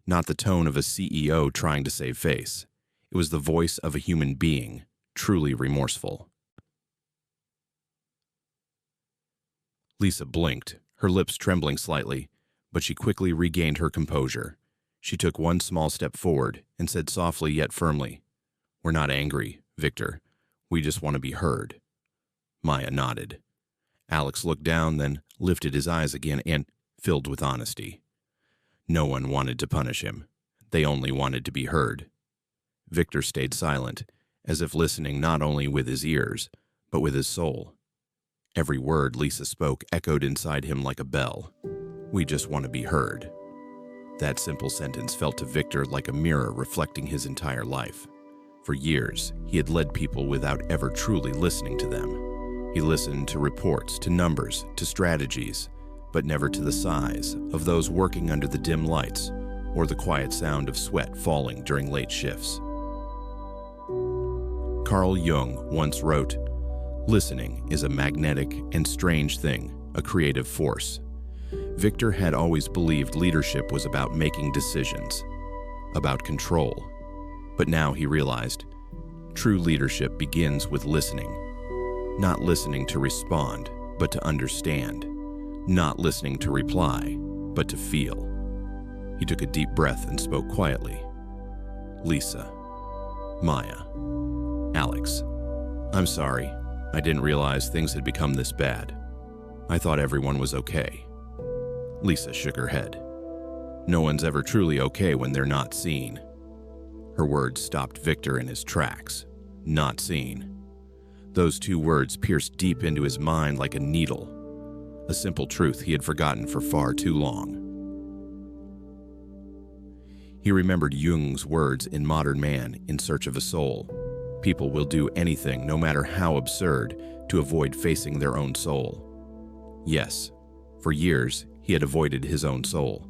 S1: not the tone of a CEO trying to save face. It was the voice of a human being, truly remorseful. Lisa blinked, her lips trembling slightly, but she quickly regained her composure. She took one small step forward and said softly yet firmly, "We're not angry, Victor. We just want to be heard." Maya nodded. Alex looked down, then lifted his eyes again and filled with honesty. No one wanted to punish him. They only wanted to be heard. Victor stayed silent, as if listening not only with his ears, but with his soul. Every word Lisa spoke echoed inside him like a bell. We just want to be heard. That simple sentence felt to Victor like a mirror reflecting his entire life. For years, he had led people without ever truly listening to them. He listened to reports, to numbers, to strategies, but never to the sighs of those working under the dim lights or the quiet sound of sweat falling during late shifts. Carl Jung once wrote, "Listening is a magnetic and strange thing, a creative force." Victor had always believed leadership was about making decisions, about control. But now he realized, true leadership begins with listening. Not listening to respond, but to understand. Not listening to reply, but to feel. He took a deep breath and spoke quietly. "Lisa, Maya, Alex, I'm sorry. I didn't realize things had become this bad. I thought everyone was okay." Lisa shook her head. No one's ever truly okay when they're not seen. Her words stopped Victor in his tracks. Not seen. Those two words pierced deep into his mind like a needle. A simple truth he had forgotten for far too long. He remembered Jung's words in Modern Man, In Search of a Soul. People will do anything, no matter how absurd, to avoid facing their own soul. Yes, for years, he had avoided his own soul.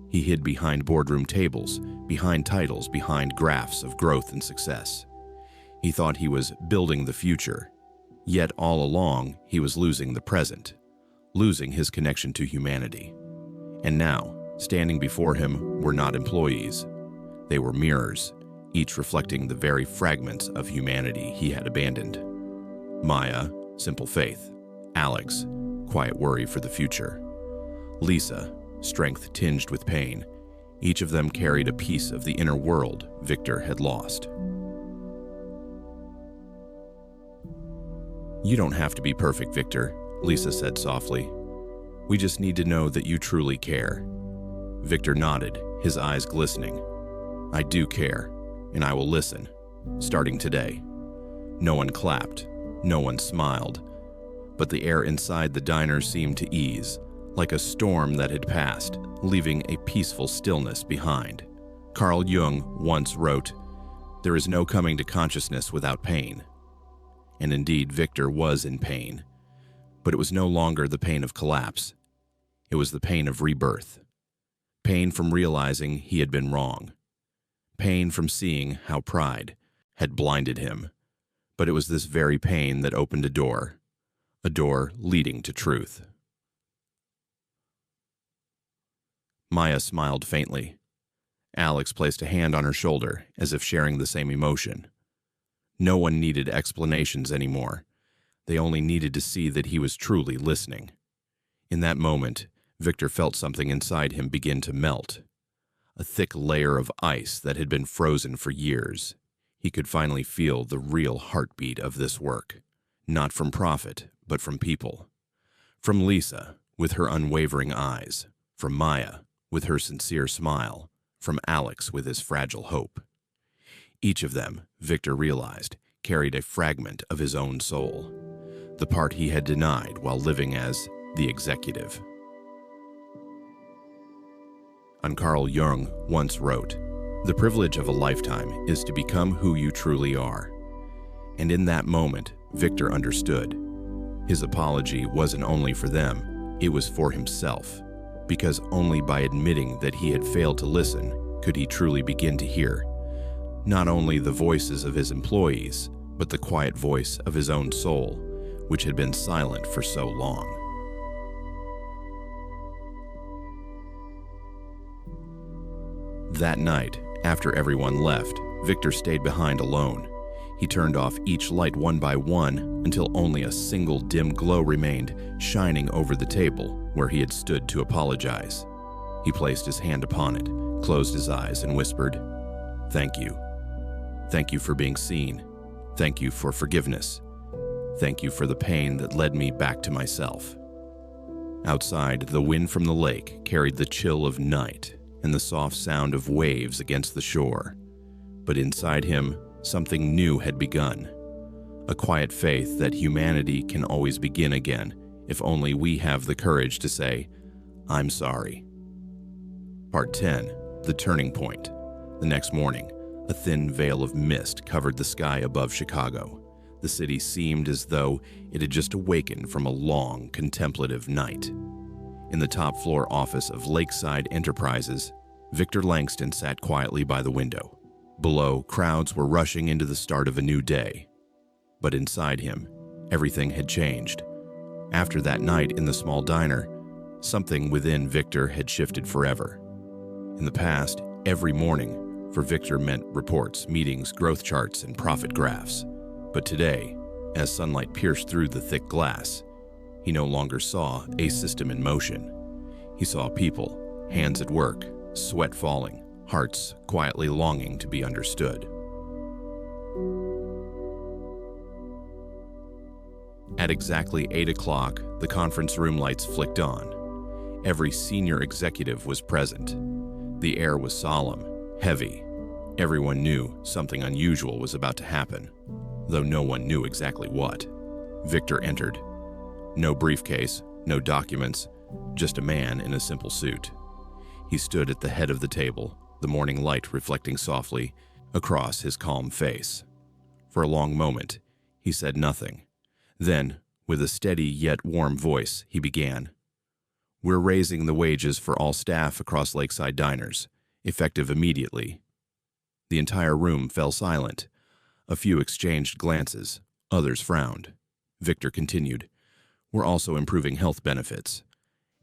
S1: He hid behind boardroom tables, behind titles, behind graphs of growth and success. He thought he was building the future, yet all along he was losing the present, losing his connection to humanity. And now, standing before him were not employees. They were mirrors, each reflecting the very fragments of humanity he had abandoned. Maya, simple faith. Alex, quiet worry for the future. Lisa, strength tinged with pain. Each of them carried a piece of the inner world Victor had lost. "You don't have to be perfect, Victor," Lisa said softly. "We just need to know that you truly care." Victor nodded, his eyes glistening. "I do care, and I will listen, starting today." No one clapped, no one smiled, but the air inside the diner seemed to ease, like a storm that had passed, leaving a peaceful stillness behind. Carl Jung once wrote, "There is no coming to consciousness without pain." And indeed, Victor was in pain, but it was no longer the pain of collapse. It was the pain of rebirth. Pain from realizing he had been wrong. Pain from seeing how pride had blinded him. But it was this very pain that opened a door leading to truth. Maya smiled faintly. Alex placed a hand on her shoulder, as if sharing the same emotion. No one needed explanations anymore. They only needed to see that he was truly listening. In that moment, Victor felt something inside him begin to melt. A thick layer of ice that had been frozen for years. He could finally feel the real heartbeat of this work. Not from profit, but from people. From Lisa, with her unwavering eyes. From Maya, with her sincere smile. From Alex, with his fragile hope. Each of them, Victor realized, carried a fragment of his own soul. The part he had denied while living as the executive. And Carl Jung once wrote, "The privilege of a lifetime is to become who you truly are." And in that moment, Victor understood. His apology wasn't only for them, it was for himself. Because only by admitting that he had failed to listen could he truly begin to hear. Not only the voices of his employees, but the quiet voice of his own soul, which had been silent for so long. That night, after everyone left, Victor stayed behind alone. He turned off each light one by one until only a single dim glow remained, shining over the table where he had stood to apologize. He placed his hand upon it, closed his eyes, and whispered, "Thank you. Thank you for being seen. Thank you for forgiveness. Thank you for the pain that led me back to myself." Outside, the wind from the lake carried the chill of night and the soft sound of waves against the shore. But inside him, something new had begun. A quiet faith that humanity can always begin again if only we have the courage to say, "I'm sorry." Part 10, The Turning Point. The next morning, a thin veil of mist covered the sky above Chicago. The city seemed as though it had just awakened from a long, contemplative night. In the top-floor office of Lakeside Enterprises, Victor Langston sat quietly by the window. Below, crowds were rushing into the start of a new day. But inside him, everything had changed. After that night in the small diner, something within Victor had shifted forever. In the past, every morning, for Victor meant reports, meetings, growth charts, and profit graphs. But today, as sunlight pierced through the thick glass, he no longer saw a system in motion. He saw people, hands at work, sweat falling, hearts quietly longing to be understood. At exactly 8 o'clock, the conference room lights flicked on. Every senior executive was present. The air was solemn, heavy. Everyone knew something unusual was about to happen, though no one knew exactly what. Victor entered. No briefcase, no documents, just a man in a simple suit. He stood at the head of the table, the morning light reflecting softly across his calm face. For a long moment, he said nothing. Then, with a steady yet warm voice, he began. "We're raising the wages for all staff across Lakeside Diners, effective immediately." The entire room fell silent. A few exchanged glances. Others frowned. Victor continued, "We're also improving health benefits.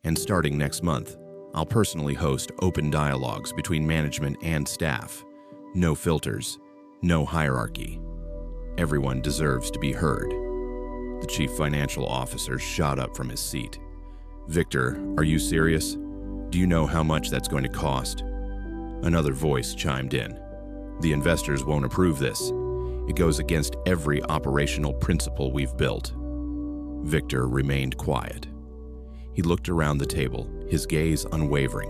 S1: And starting next month, I'll personally host open dialogues between management and staff. No filters, no hierarchy. Everyone deserves to be heard." The chief financial officer shot up from his seat. "Victor, are you serious? Do you know how much that's going to cost?" Another voice chimed in. "The investors won't approve this. It goes against every operational principle we've built." Victor remained quiet. He looked around the table, his gaze unwavering.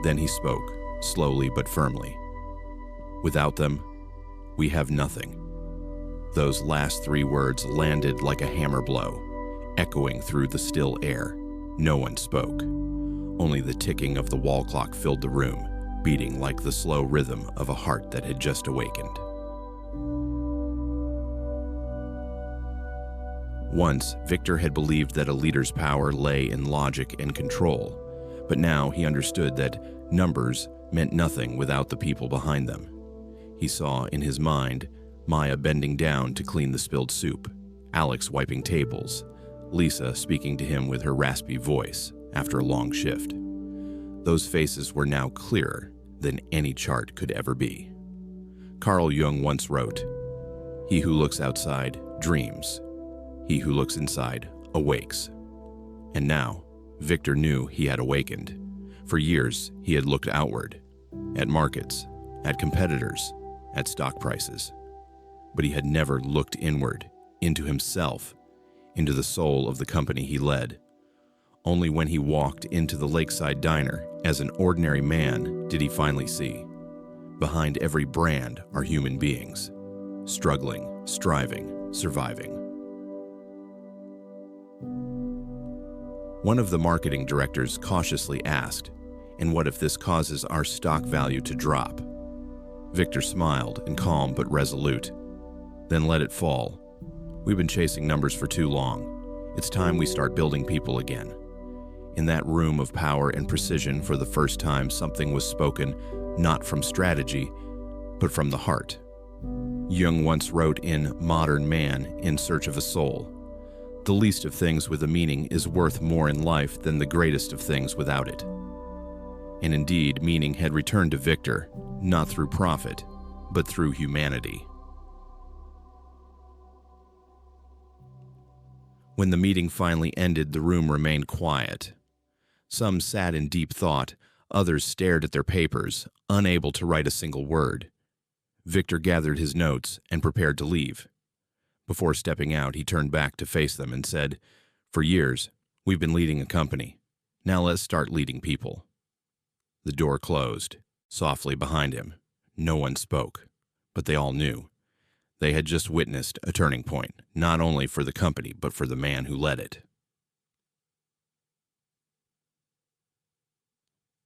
S1: Then he spoke, slowly but firmly. "Without them, we have nothing." Those last 3 words landed like a hammer blow, echoing through the still air. No one spoke. Only the ticking of the wall clock filled the room, beating like the slow rhythm of a heart that had just awakened. Once, Victor had believed that a leader's power lay in logic and control, but now he understood that numbers meant nothing without the people behind them. He saw in his mind Maya bending down to clean the spilled soup, Alex wiping tables, Lisa speaking to him with her raspy voice after a long shift. Those faces were now clearer than any chart could ever be. Carl Jung once wrote, "He who looks outside dreams. He who looks inside awakes." And now, Victor knew he had awakened. For years, he had looked outward, at markets, at competitors, at stock prices. But he had never looked inward, into himself, into the soul of the company he led. Only when he walked into the lakeside diner as an ordinary man did he finally see, behind every brand are human beings, struggling, striving, surviving. One of the marketing directors cautiously asked, "And what if this causes our stock value to drop?" Victor smiled, and calm but resolute. "Then let it fall. We've been chasing numbers for too long. It's time we start building people again." In that room of power and precision, for the first time, something was spoken, not from strategy, but from the heart. Jung once wrote in Modern Man in Search of a Soul, "The least of things with a meaning is worth more in life than the greatest of things without it." And indeed, meaning had returned to Victor, not through profit, but through humanity. When the meeting finally ended, the room remained quiet. Some sat in deep thought, others stared at their papers, unable to write a single word. Victor gathered his notes and prepared to leave. Before stepping out, he turned back to face them and said, "For years, we've been leading a company. Now let's start leading people." The door closed, softly behind him. No one spoke, but they all knew. They had just witnessed a turning point, not only for the company, but for the man who led it.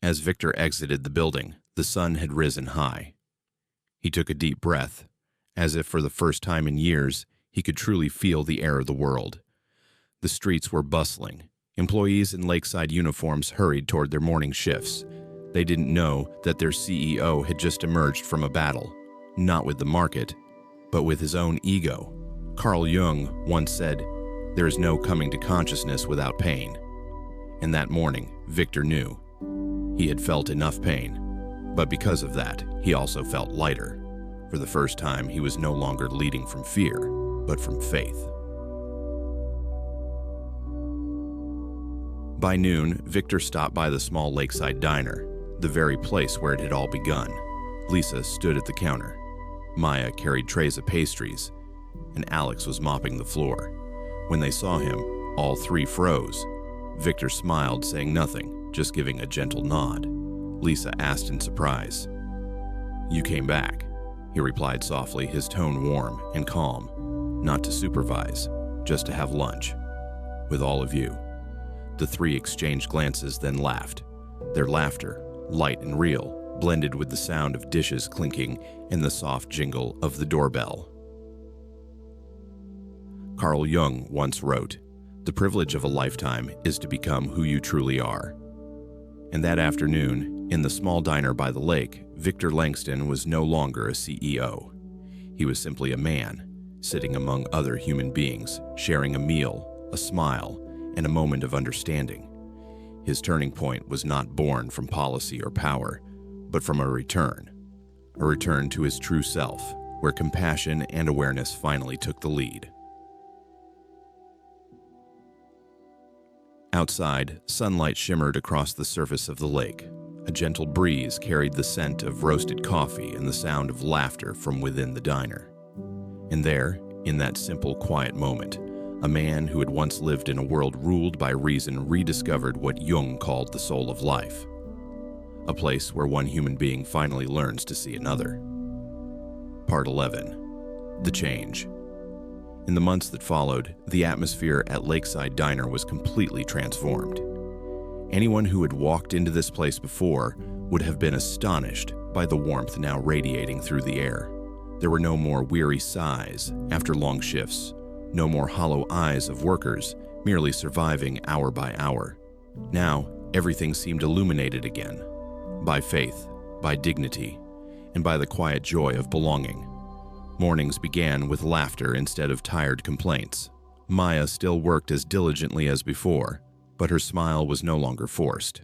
S1: As Victor exited the building, the sun had risen high. He took a deep breath, as if for the first time in years, he could truly feel the air of the world. The streets were bustling. Employees in lakeside uniforms hurried toward their morning shifts. They didn't know that their CEO had just emerged from a battle, not with the market, but with his own ego. Carl Jung once said, "There is no coming to consciousness without pain." And that morning, Victor knew. He had felt enough pain, but because of that, he also felt lighter. For the first time, he was no longer leading from fear, but from faith. By noon, Victor stopped by the small lakeside diner, the very place where it had all begun. Lisa stood at the counter. Maya carried trays of pastries, and Alex was mopping the floor. When they saw him, all 3 froze. Victor smiled, saying nothing, just giving a gentle nod. Lisa asked in surprise. "You came back," he replied softly, his tone warm and calm. "Not to supervise, just to have lunch. With all of you." The 3 exchanged glances, then laughed. Their laughter, light and real, blended with the sound of dishes clinking and the soft jingle of the doorbell. Carl Jung once wrote, "The privilege of a lifetime is to become who you truly are." And that afternoon, in the small diner by the lake, Victor Langston was no longer a CEO. He was simply a man, sitting among other human beings, sharing a meal, a smile, and a moment of understanding. His turning point was not born from policy or power, but from a return to his true self, where compassion and awareness finally took the lead. Outside, sunlight shimmered across the surface of the lake. A gentle breeze carried the scent of roasted coffee and the sound of laughter from within the diner. And there, in that simple, quiet moment, a man who had once lived in a world ruled by reason rediscovered what Jung called the soul of life. A place where one human being finally learns to see another. Part 11. The Change. In the months that followed, the atmosphere at Lakeside Diner was completely transformed. Anyone who had walked into this place before would have been astonished by the warmth now radiating through the air. There were no more weary sighs after long shifts, no more hollow eyes of workers merely surviving hour by hour. Now, everything seemed illuminated again, by faith, by dignity, and by the quiet joy of belonging. Mornings began with laughter instead of tired complaints. Maya still worked as diligently as before, but her smile was no longer forced.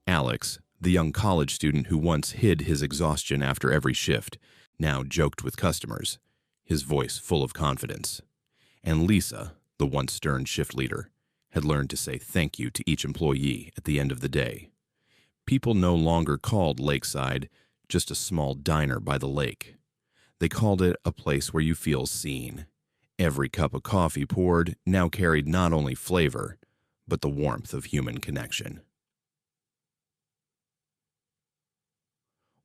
S1: Alex, the young college student who once hid his exhaustion after every shift, now joked with customers, his voice full of confidence. And Lisa, the once stern shift leader, had learned to say thank you to each employee at the end of the day. People no longer called Lakeside just a small diner by the lake. They called it a place where you feel seen. Every cup of coffee poured now carried not only flavor, but the warmth of human connection.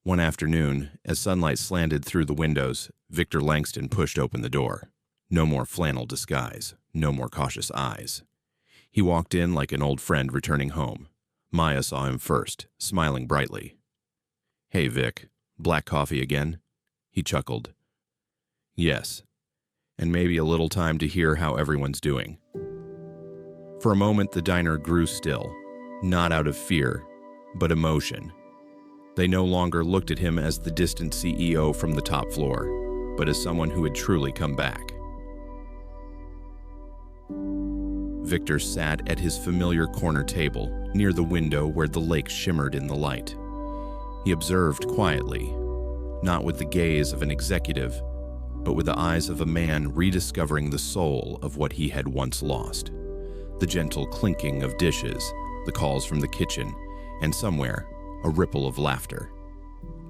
S1: One afternoon, as sunlight slanted through the windows, Victor Langston pushed open the door. No more flannel disguise, no more cautious eyes. He walked in like an old friend returning home. Maya saw him first, smiling brightly. "Hey, Vic, black coffee again?" He chuckled. "Yes, and maybe a little time to hear how everyone's doing." For a moment, the diner grew still, not out of fear, but emotion. They no longer looked at him as the distant CEO from the top floor, but as someone who had truly come back. Victor sat at his familiar corner table, near the window where the lake shimmered in the light. He observed quietly, not with the gaze of an executive, but with the eyes of a man rediscovering the soul of what he had once lost. The gentle clinking of dishes, the calls from the kitchen, and somewhere, a ripple of laughter.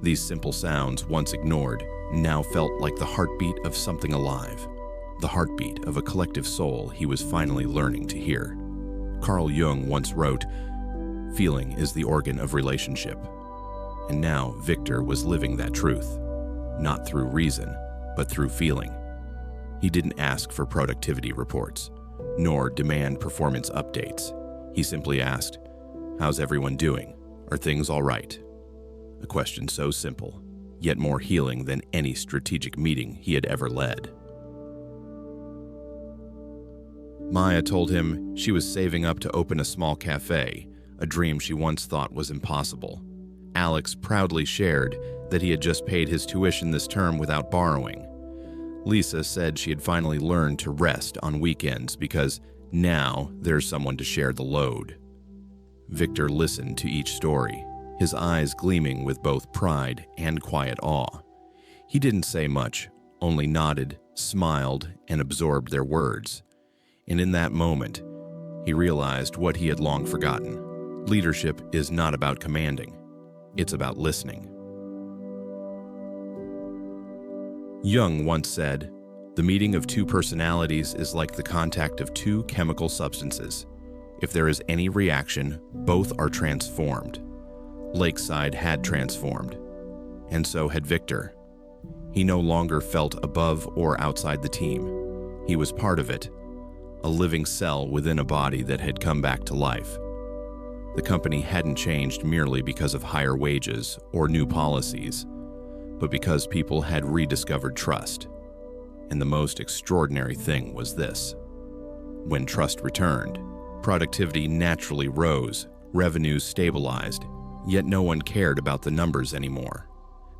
S1: These simple sounds, once ignored, now felt like the heartbeat of something alive, the heartbeat of a collective soul he was finally learning to hear. Carl Jung once wrote, "Feeling is the organ of relationship." And now Victor was living that truth, not through reason, but through feeling. He didn't ask for productivity reports, nor demand performance updates. He simply asked, "How's everyone doing? Are things all right?" A question so simple, yet more healing than any strategic meeting he had ever led. Maya told him she was saving up to open a small cafe, a dream she once thought was impossible. Alex proudly shared that he had just paid his tuition this term without borrowing. Lisa said she had finally learned to rest on weekends because now there's someone to share the load. Victor listened to each story, his eyes gleaming with both pride and quiet awe. He didn't say much, only nodded, smiled, and absorbed their words. And in that moment, he realized what he had long forgotten. Leadership is not about commanding. It's about listening. Jung once said, "The meeting of two personalities is like the contact of two chemical substances. If there is any reaction, both are transformed." Lakeside had transformed, and so had Victor. He no longer felt above or outside the team. He was part of it, a living cell within a body that had come back to life. The company hadn't changed merely because of higher wages or new policies, but because people had rediscovered trust. And the most extraordinary thing was this. When trust returned, productivity naturally rose, revenues stabilized, yet no one cared about the numbers anymore.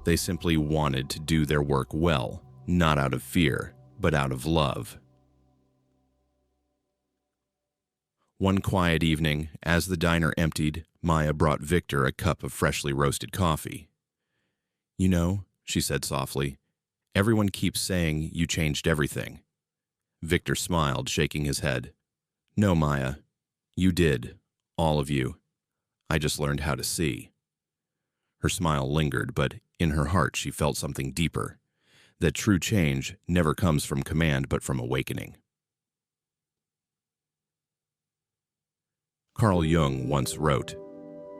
S1: They simply wanted to do their work well, not out of fear, but out of love. One quiet evening, as the diner emptied, Maya brought Victor a cup of freshly roasted coffee. "You know," she said softly, "everyone keeps saying you changed everything." Victor smiled, shaking his head. "No, Maya, you did, all of you. I just learned how to see." Her smile lingered, but in her heart she felt something deeper, that true change never comes from command but from awakening. Carl Jung once wrote,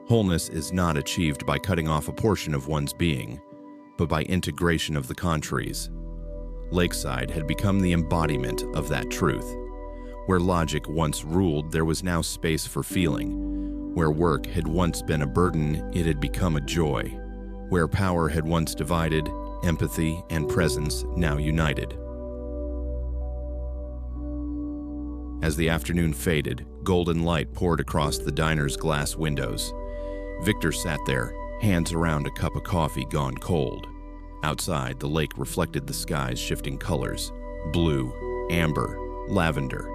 S1: "Wholeness is not achieved by cutting off a portion of one's being, but by integration of the contraries." Lakeside had become the embodiment of that truth. Where logic once ruled, there was now space for feeling. Where work had once been a burden, it had become a joy. Where power had once divided, empathy and presence now united. As the afternoon faded, golden light poured across the diner's glass windows. Victor sat there, hands around a cup of coffee gone cold. Outside, the lake reflected the sky's shifting colors, blue, amber, lavender,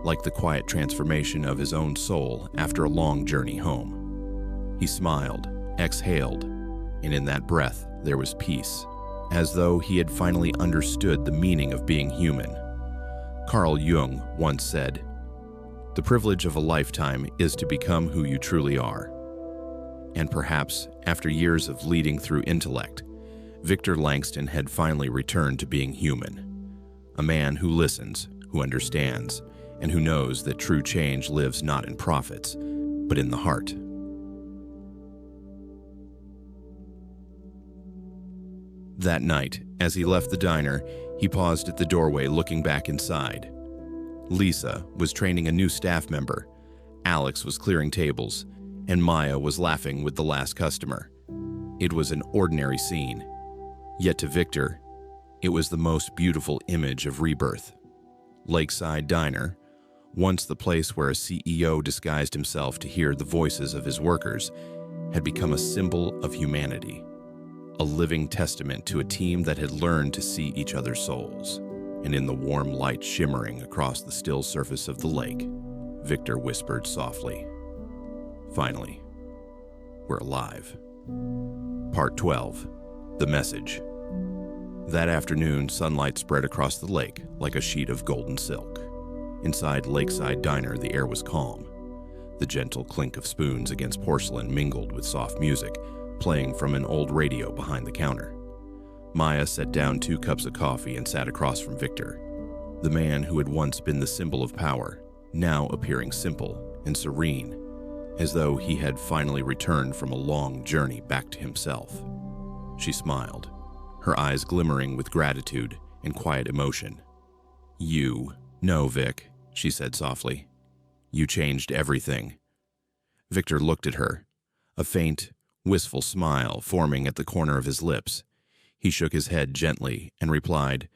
S1: like the quiet transformation of his own soul after a long journey home. He smiled, exhaled, and in that breath there was peace, as though he had finally understood the meaning of being human. Carl Jung once said, "The privilege of a lifetime is to become who you truly are." And perhaps, after years of leading through intellect, Victor Langston had finally returned to being human. A man who listens, who understands, and who knows that true change lives not in profits, but in the heart. That night, as he left the diner, he paused at the doorway looking back inside. Lisa was training a new staff member, Alex was clearing tables, and Maya was laughing with the last customer. It was an ordinary scene. Yet to Victor, it was the most beautiful image of rebirth. Lakeside Diner, once the place where a CEO disguised himself to hear the voices of his workers, had become a symbol of humanity, a living testament to a team that had learned to see each other's souls. And in the warm light shimmering across the still surface of the lake, Victor whispered softly, "Finally, we're alive." Part 12. The Message. That afternoon, sunlight spread across the lake like a sheet of golden silk. Inside Lakeside Diner, the air was calm. The gentle clink of spoons against porcelain mingled with soft music, playing from an old radio behind the counter. Maya set down 2 cups of coffee and sat across from Victor. The man who had once been the symbol of power, now appearing simple and serene, as though he had finally returned from a long journey back to himself. She smiled, her eyes glimmering with gratitude and quiet emotion. "You know, Vic," she said softly. "You changed everything." Victor looked at her, a faint, wistful smile forming at the corner of his lips. He shook his head gently and replied,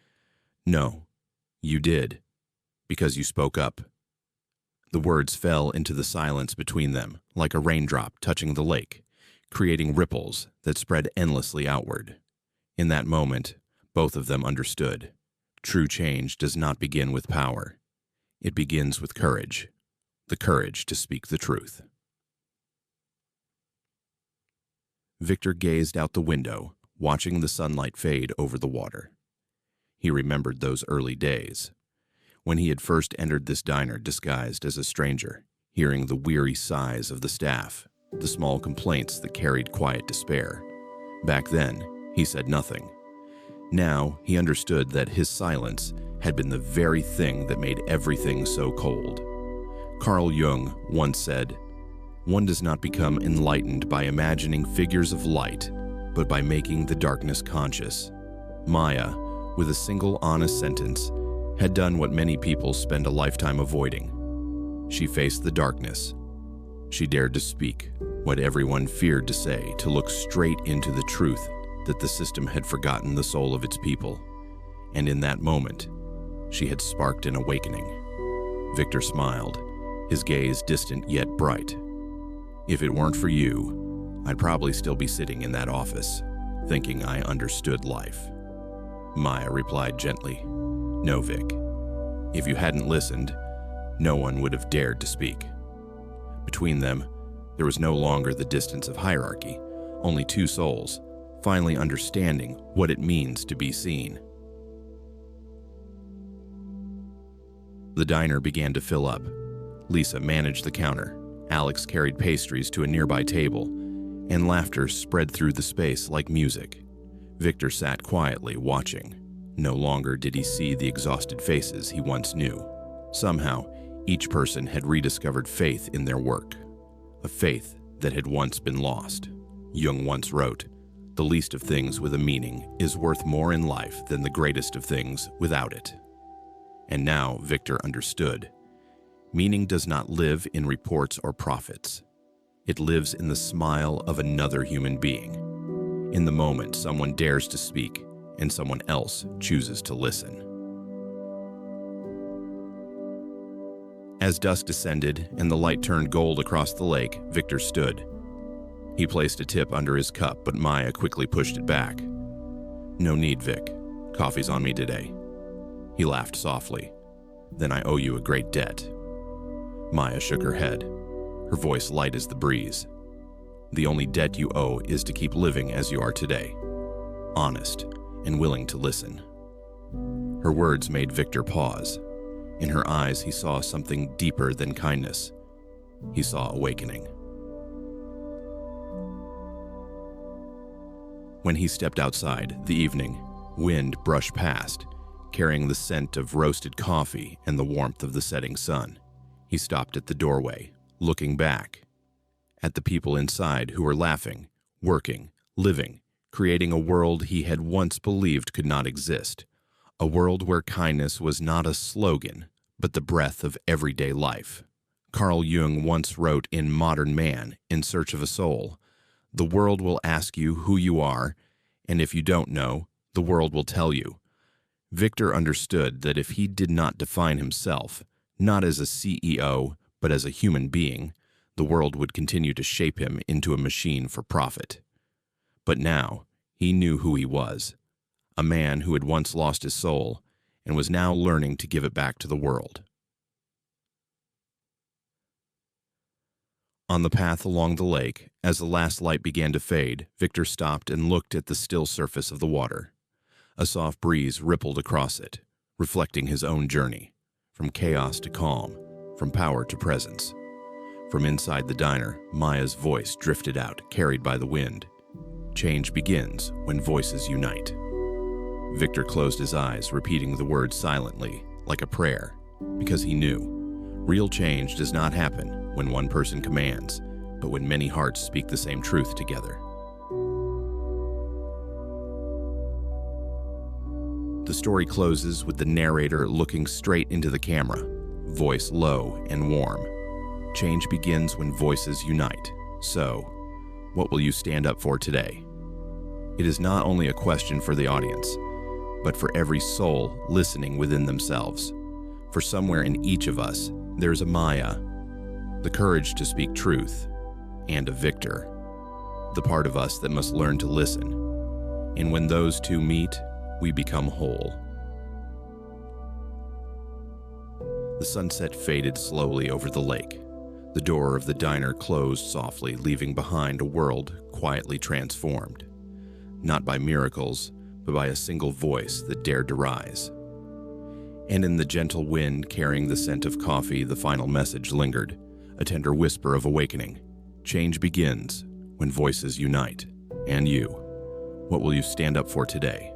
S1: "No, you did, because you spoke up." The words fell into the silence between them, like a raindrop touching the lake, creating ripples that spread endlessly outward. In that moment, both of them understood. True change does not begin with power. It begins with courage, the courage to speak the truth. Victor gazed out the window, watching the sunlight fade over the water. He remembered those early days, when he had first entered this diner disguised as a stranger, hearing the weary sighs of the staff, the small complaints that carried quiet despair. Back then, he said nothing. Now, he understood that his silence had been the very thing that made everything so cold. Carl Jung once said, "One does not become enlightened by imagining figures of light, but by making the darkness conscious." Maya, with a single honest sentence, had done what many people spend a lifetime avoiding. She faced the darkness. She dared to speak what everyone feared to say, to look straight into the truth that the system had forgotten the soul of its people. And in that moment, she had sparked an awakening. Victor smiled, his gaze distant yet bright. "If it weren't for you, I'd probably still be sitting in that office, thinking I understood life." Maya replied gently. No, Vic. If you hadn't listened, no one would have dared to speak. Between them, there was no longer the distance of hierarchy, only two souls, finally understanding what it means to be seen. The diner began to fill up. Lisa managed the counter, Alex carried pastries to a nearby table, and laughter spread through the space like music. Victor sat quietly, watching. No longer did he see the exhausted faces he once knew. Somehow, each person had rediscovered faith in their work, a faith that had once been lost. Jung once wrote, "The least of things with a meaning is worth more in life than the greatest of things without it." And now Victor understood. Meaning does not live in reports or profits. It lives in the smile of another human being, in the moment someone dares to speak and someone else chooses to listen. As dusk descended and the light turned gold across the lake, Victor stood. He placed a tip under his cup, but Maya quickly pushed it back. No need, Vic. Coffee's on me today. He laughed softly. Then I owe you a great debt. Maya shook her head, her voice light as the breeze. The only debt you owe is to keep living as you are today, honest and willing to listen. Her words made Victor pause. In her eyes, he saw something deeper than kindness. He saw awakening. When he stepped outside, the evening wind brushed past, carrying the scent of roasted coffee and the warmth of the setting sun. He stopped at the doorway, looking back at the people inside who were laughing, working, living, creating a world he had once believed could not exist. A world where kindness was not a slogan, but the breath of everyday life. Carl Jung once wrote in Modern Man, In Search of a Soul, "The world will ask you who you are, and if you don't know, the world will tell you." Victor understood that if he did not define himself, not as a CEO, but as a human being, the world would continue to shape him into a machine for profit. But now, he knew who he was, a man who had once lost his soul and was now learning to give it back to the world. On the path along the lake, as the last light began to fade, Victor stopped and looked at the still surface of the water. A soft breeze rippled across it, reflecting his own journey, from chaos to calm, from power to presence. From inside the diner, Maya's voice drifted out, carried by the wind. Change begins when voices unite. Victor closed his eyes, repeating the words silently, like a prayer, because he knew real change does not happen when one person commands, but when many hearts speak the same truth together. The story closes with the narrator looking straight into the camera, voice low and warm. Change begins when voices unite. So, what will you stand up for today? It is not only a question for the audience, but for every soul listening within themselves. For somewhere in each of us, there's a Maya, the courage to speak truth, and a Victor, the part of us that must learn to listen. And when those two meet, we become whole. The sunset faded slowly over the lake. The door of the diner closed softly, leaving behind a world quietly transformed. Not by miracles, but by a single voice that dared to rise. And in the gentle wind carrying the scent of coffee, the final message lingered, a tender whisper of awakening. Change begins when voices unite. And you, what will you stand up for today?